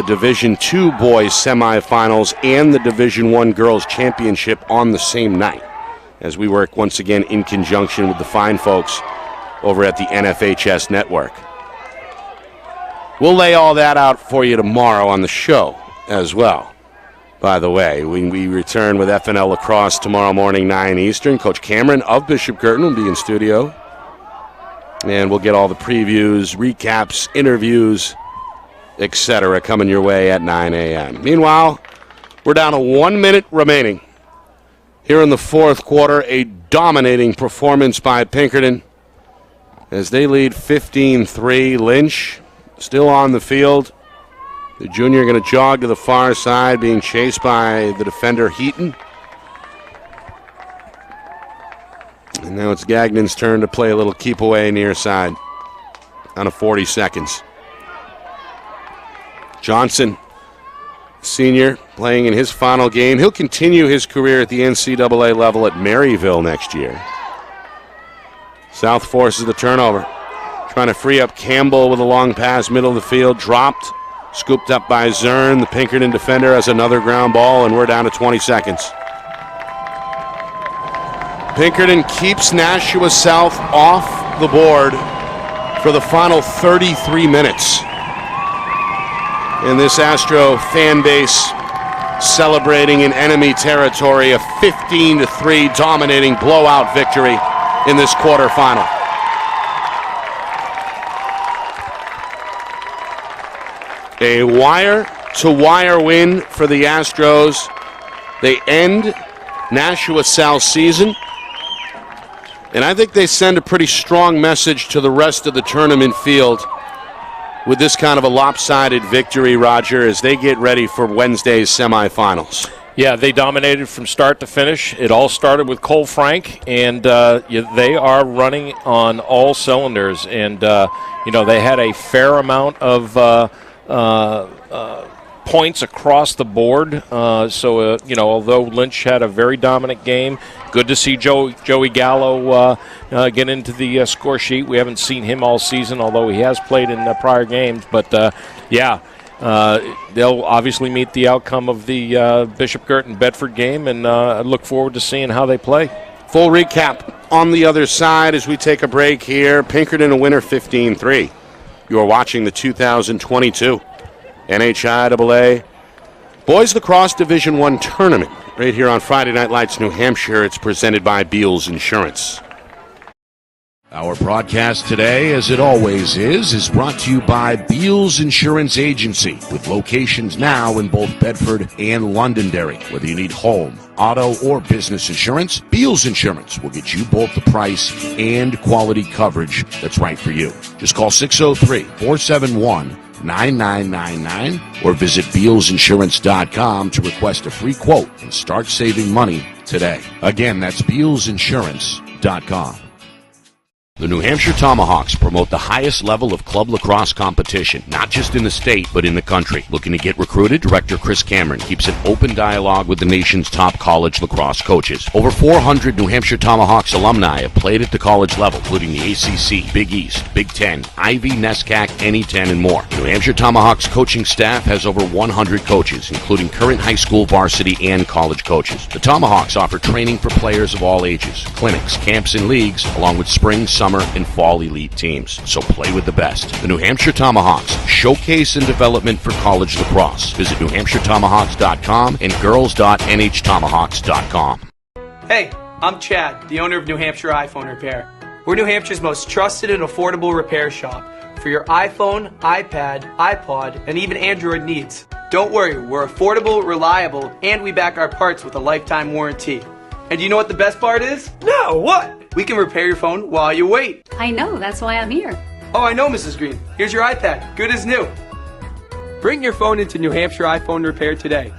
Speaker 2: Division II boys semifinals and the Division I girls championship on the same night, as we work once again in conjunction with the fine folks over at the NFHS network. We'll lay all that out for you tomorrow on the show as well. By the way, we return with FNL Lacrosse tomorrow morning, 9 Eastern. Coach Cameron of Bishop Girton will be in studio, and we'll get all the previews, recaps, interviews, etc. coming your way at 9 a.m. Meanwhile, we're down to 1 minute remaining. Here in the fourth quarter, a dominating performance by Pinkerton as they lead 15-3. Lynch still on the field. The junior going to jog to the far side, being chased by the defender Heaton. And now it's Gagnon's turn to play a little keep away near side on a 40 seconds. Johnson, senior, playing in his final game. He'll continue his career at the NCAA level at Maryville next year. South forces the turnover. Trying to free up Campbell with a long pass, middle of the field, dropped, scooped up by Zern. The Pinkerton defender has another ground ball, and we're down to 20 seconds. Pinkerton keeps Nashua South off the board for the final 33 minutes. And this Astro fan base celebrating in enemy territory, a 15-3 dominating blowout victory in this quarterfinal. A wire-to-wire win for the Astros. They end Nashua South season. And I think they send a pretty strong message to the rest of the tournament field with this kind of a lopsided victory, Roger, as they get ready for Wednesday's semifinals.
Speaker 3: Yeah, they dominated from start to finish. It all started with Cole Frank, and they are running on all cylinders. And, they had a fair amount of points across the board. Although Lynch had a very dominant game, good to see Joey Gallo get into the score sheet. We haven't seen him all season, although he has played in prior games. But, they'll obviously meet the outcome of the Bishop Girton Bedford game, and I look forward to seeing how they play.
Speaker 2: Full recap on the other side as we take a break here. Pinkerton a winner 15-3. You are watching the 2022 NHIAA Boys Lacrosse Division I Tournament right here on Friday Night Lights, New Hampshire. It's presented by Beals Insurance.
Speaker 5: Our broadcast today, as it always is brought to you by Beals Insurance Agency, with locations now in both Bedford and Londonderry. Whether you need home, auto, or business insurance, Beals Insurance will get you both the price and quality coverage that's right for you. Just call 603-471-9999 or visit BealsInsurance.com to request a free quote and start saving money today. Again, that's BealsInsurance.com. The New Hampshire Tomahawks promote the highest level of club lacrosse competition, not just in the state, but in the country. Looking to get recruited? Director Chris Cameron keeps an open dialogue with the nation's top college lacrosse coaches. Over 400 New Hampshire Tomahawks alumni have played at the college level, including the ACC, Big East, Big Ten, Ivy, NESCAC, NE10, and more. The New Hampshire Tomahawks coaching staff has over 100 coaches, including current high school, varsity, and college coaches. The Tomahawks offer training for players of all ages, clinics, camps, and leagues, along with spring, summer, and fall elite teams. So play with the best. The New Hampshire Tomahawks, showcase and development for college lacrosse. Visit NewHampshireTomahawks.com and girls.NHTomahawks.com.
Speaker 4: Hey, I'm Chad, the owner of New Hampshire iPhone Repair. We're New Hampshire's most trusted and affordable repair shop for your iPhone, iPad, iPod, and even Android needs. Don't worry, we're affordable, reliable, and we back our parts with a lifetime warranty. And you know what the best part is? No, what? We can repair your phone while you wait.
Speaker 8: I know, that's why I'm here.
Speaker 4: Oh, I know, Mrs. Green. Here's your iPad, good as new. Bring your phone into New Hampshire iPhone Repair today.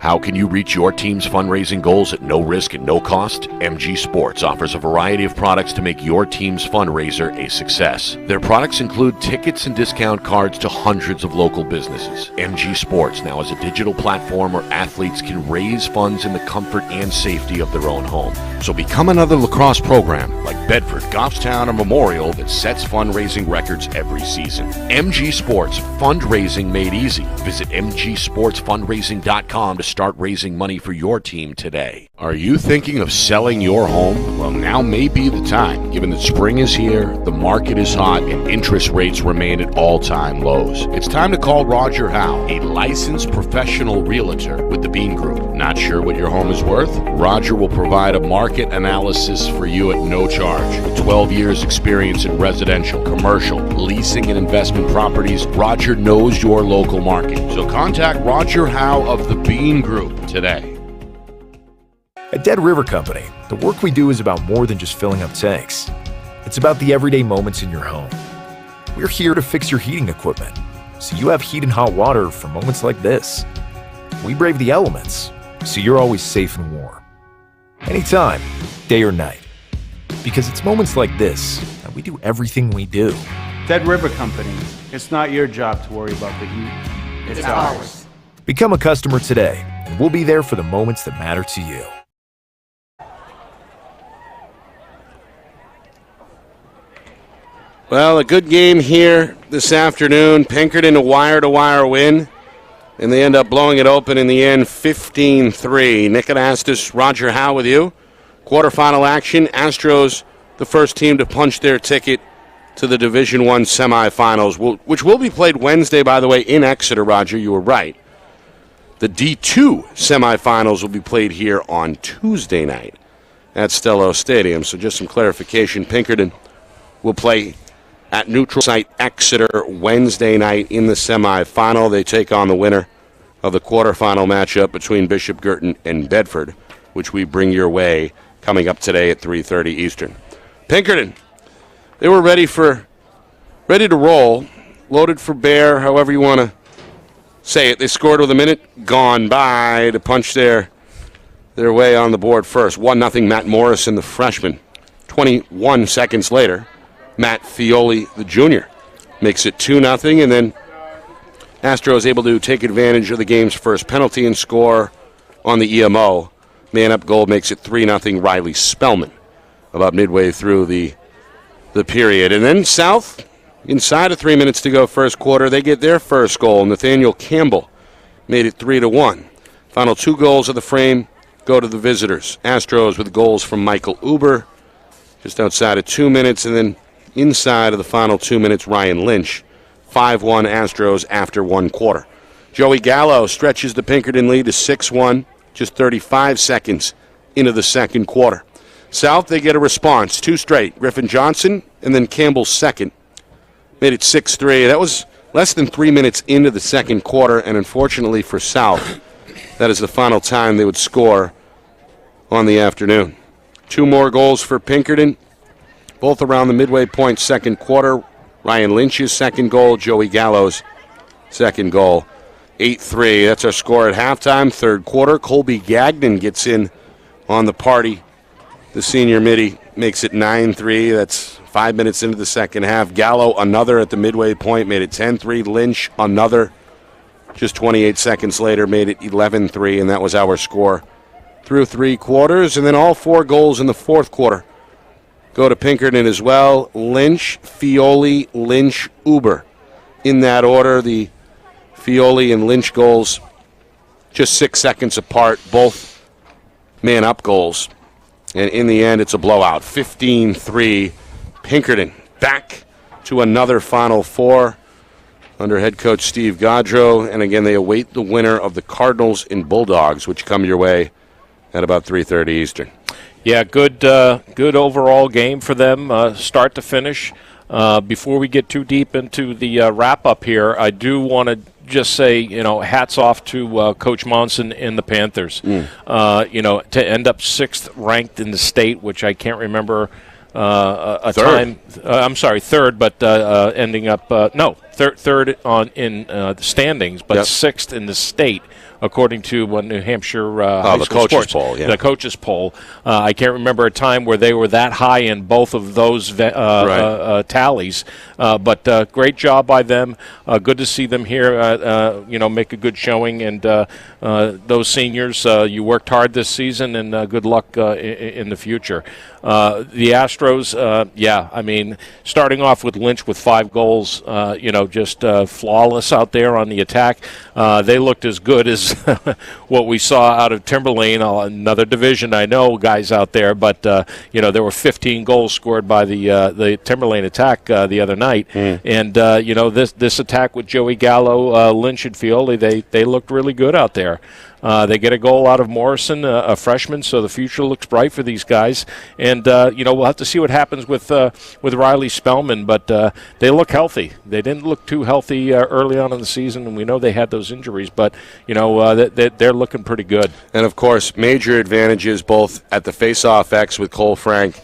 Speaker 5: How can you reach your team's fundraising goals at no risk and no cost? MG Sports offers a variety of products to make your team's fundraiser a success. Their products include tickets and discount cards to hundreds of local businesses. MG Sports now has a digital platform where athletes can raise funds in the comfort and safety of their own home. So become another lacrosse program like Bedford, Goffstown, or Memorial that sets fundraising records every season. MG Sports, fundraising made easy. Visit mgsportsfundraising.com to start raising money for your team today. Are you thinking of selling your home? Well, now may be the time, given that spring is here, the market is hot, and interest rates remain at all-time lows. It's time to call Roger Howe, a licensed professional realtor with the Bean Group. Not sure what your home is worth? Roger will provide a market analysis for you at no charge. With 12 years experience in residential, commercial, leasing, and investment properties, Roger knows your local market. So contact Roger Howe of the Bean Group today.
Speaker 6: At Dead River Company, the work we do is about more than just filling up tanks. It's about the everyday moments in your home. We're here to fix your heating equipment, so you have heat and hot water for moments like this. We brave the elements, so you're always safe and warm. Anytime, day or night. Because it's moments like this that we do everything we do.
Speaker 7: Dead River Company, it's not your job to worry about the heat. It's ours.
Speaker 6: Become a customer today, and we'll be there for the moments that matter to you.
Speaker 2: Well, a good game here this afternoon. Pinkerton a wire-to-wire win, and they end up blowing it open in the end, 15-3. Nick Anastas, Roger Howe with you. Quarterfinal action. Astros, the first team to punch their ticket to the Division I semifinals, which will be played Wednesday, by the way, in Exeter, Roger. You were right. The D2 semifinals will be played here on Tuesday night at Stello Stadium. So just some clarification. Pinkerton will play at neutral site Exeter Wednesday night in the semifinal. They take on the winner of the quarterfinal matchup between Bishop Girton and Bedford, which we bring your way coming up today at 3:30 Eastern. Pinkerton, they were ready to roll, loaded for bear, however you want to say it. They scored with a minute gone by to punch their way on the board first. 1-0 Matt Morrison, the freshman. 21 seconds later, Matt Fioli, the junior, makes it 2-0, and then Astros able to take advantage of the game's first penalty and score on the EMO. Man-up goal makes it 3-0 Riley Spellman about midway through the period. And then South, inside of 3 minutes to go first quarter, they get their first goal. Nathaniel Campbell made it 3-1. Final 2 goals of the frame go to the visitors. Astros with goals from Michael Uber just outside of 2 minutes, and then inside of the final 2 minutes, Ryan Lynch. 5-1 Astros after 1 quarter. Joey Gallo stretches the Pinkerton lead to 6-1, just 35 seconds into the second quarter. South, they get a response, 2 straight. Griffin Johnson and then Campbell's second. Made it 6-3. That was less than 3 minutes into the second quarter, and unfortunately for South, that is the final time they would score on the afternoon. 2 more goals for Pinkerton, both around the midway point second quarter. Ryan Lynch's second goal, Joey Gallo's second goal. 8-3, that's our score at halftime. Third quarter, Colby Gagnon gets in on the party. The senior midi makes it 9-3. That's 5 minutes into the second half. Gallo, another at the midway point, made it 10-3. Lynch, another just 28 seconds later, made it 11-3, and that was our score through 3 quarters. And then all 4 goals in the fourth quarter go to Pinkerton as well. Lynch, Fioli, Lynch, Uber. In that order, the Fioli and Lynch goals just 6 seconds apart, both man-up goals. And in the end, it's a blowout. 15-3. Pinkerton back to another Final Four under head coach Steve Gaudreau. And again, they await the winner of the Cardinals and Bulldogs, which come your way at about 3:30 Eastern.
Speaker 3: Yeah, good overall game for them, start to finish. Before we get too deep into the wrap-up here, I do want to just say, hats off to Coach Monson and the Panthers. To end up 6th ranked in the state, which I can't remember a
Speaker 2: third.
Speaker 3: time. I'm sorry, 3rd, but ending up third in the standings, but 6th in the state, according to New Hampshire High School
Speaker 2: coaches
Speaker 3: Sports.
Speaker 2: poll. Yeah.
Speaker 3: The coaches poll. I can't remember a time where they were that high in both of those tallies. But great job by them. Good to see them here. Make a good showing. And those seniors, you worked hard this season, and good luck in the future. The Astros, starting off with Lynch with 5 goals, just flawless out there on the attack. They looked as good as what we saw out of Timberlane, another division. I know guys out there, but there were 15 goals scored by the Timberlane attack the other night, and this attack with Joey Gallo, Lynch, and Fioli, they looked really good out there. They get a goal out of Morrison, a freshman, so the future looks bright for these guys. And we'll have to see what happens with Riley Spellman, but they look healthy. They didn't look too healthy early on in the season, and we know they had those injuries, but they're looking pretty good.
Speaker 2: And of course, major advantages both at the face-off X with Cole Frank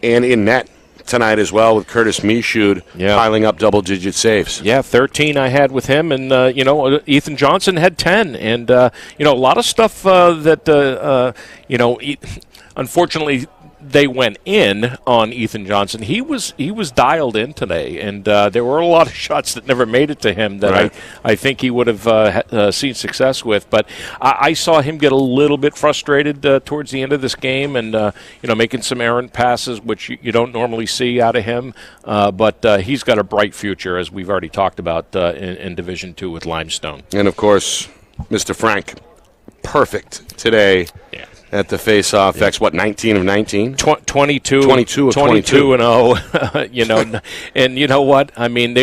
Speaker 2: and in net tonight as well with Curtis Michaud piling up double-digit saves.
Speaker 3: Yeah, 13 I had with him, and Ethan Johnson had 10, and a lot of stuff that unfortunately they went in on Ethan Johnson. He was dialed in today, and there were a lot of shots that never made it to him that I think he would have seen success with. But I saw him get a little bit frustrated towards the end of this game, and making some errant passes, which you don't normally see out of him. But he's got a bright future, as we've already talked about in Division II with Limestone.
Speaker 2: And of course, Mr. Frank, perfect today.
Speaker 3: Yeah.
Speaker 2: At the face-off, X, 19 of 19?
Speaker 3: 22
Speaker 2: of
Speaker 3: 22 and 0. And you know what? I mean,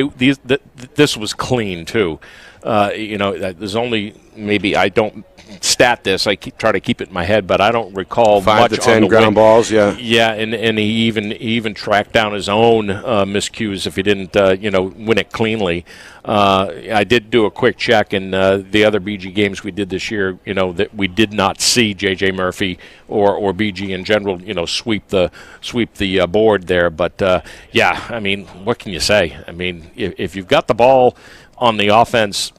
Speaker 3: this was clean too. there's only maybe I don't stat this. I try to keep it in my head, but I don't recall
Speaker 2: 5
Speaker 3: much
Speaker 2: to 10
Speaker 3: on the
Speaker 2: ground balls. Yeah.
Speaker 3: Yeah, and he even tracked down his own miscues if he didn't win it cleanly. I did do a quick check in the other BG games we did this year. That we did not see J.J. Murphy or BG in general. Sweep the board there. But I mean, what can you say? I mean, if you've got the ball on the offense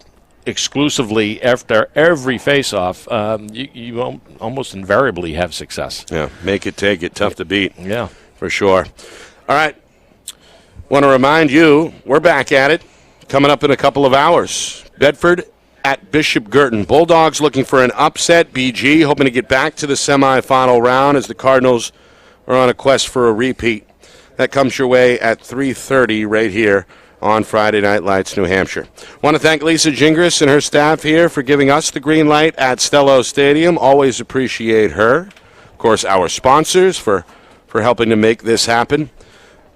Speaker 3: exclusively after every face-off, you almost invariably have success.
Speaker 2: Yeah, make it, take it, tough to beat.
Speaker 3: Yeah,
Speaker 2: for sure. All right, want to remind you, we're back at it, coming up in a couple of hours. Bedford at Bishop Girton. Bulldogs looking for an upset. BG hoping to get back to the semifinal round as the Cardinals are on a quest for a repeat. That comes your way at 3:30 right here on Friday Night Lights, New Hampshire. Want to thank Lisa Gingras and her staff here for giving us the green light at Stello Stadium. Always appreciate her. Of course, our sponsors for helping to make this happen.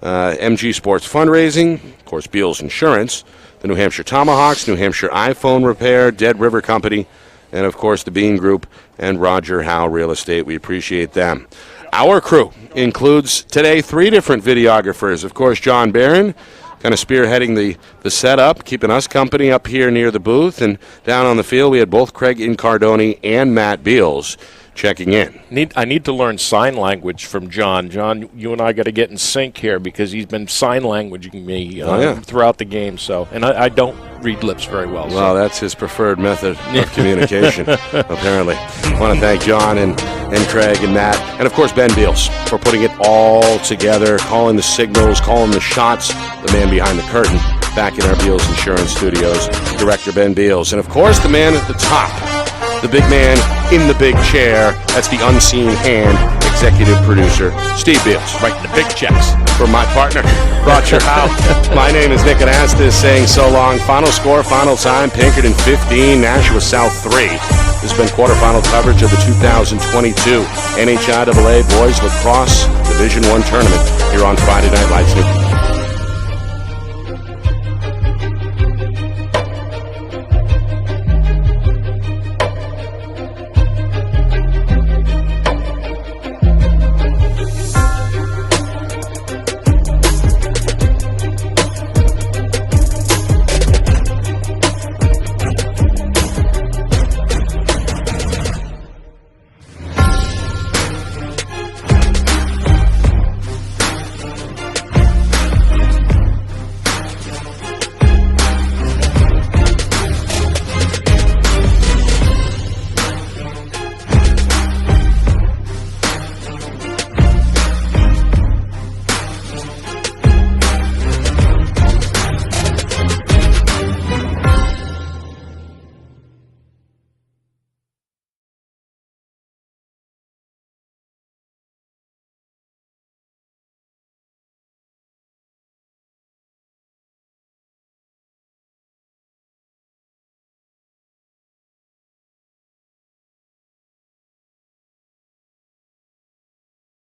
Speaker 2: MG Sports Fundraising, of course, Beals Insurance, the New Hampshire Tomahawks, New Hampshire iPhone Repair, Dead River Company, and, of course, the Bean Group and Roger Howe Real Estate. We appreciate them. Our crew includes today 3 different videographers. Of course, John Barron, kind of spearheading the setup, keeping us company up here near the booth. And down on the field, we had both Craig Incardoni and Matt Beals checking in.
Speaker 3: I need to learn sign language from John. John, you and I got to get in sync here because he's been sign languaging me throughout the game. So, and I don't read lips very well.
Speaker 2: Well, that's his preferred method of communication, apparently. I want to thank John and Craig and Matt, and of course Ben Beals for putting it all together, calling the signals, calling the shots, the man behind the curtain back in our Beals Insurance Studios, Director Ben Beals. And of course the man at the top, the big man in the big chair, that's the unseen hand, executive producer, Steve Beals.
Speaker 3: Writing the big checks.
Speaker 2: For my partner, Roger Howe. My name is Nick Anastas saying so long. Final score, final time, Pinkerton 15, Nashua South 3. This has been quarterfinal coverage of the 2022 NHIAA Boys Lacrosse Division I Tournament here on Friday Night Lights.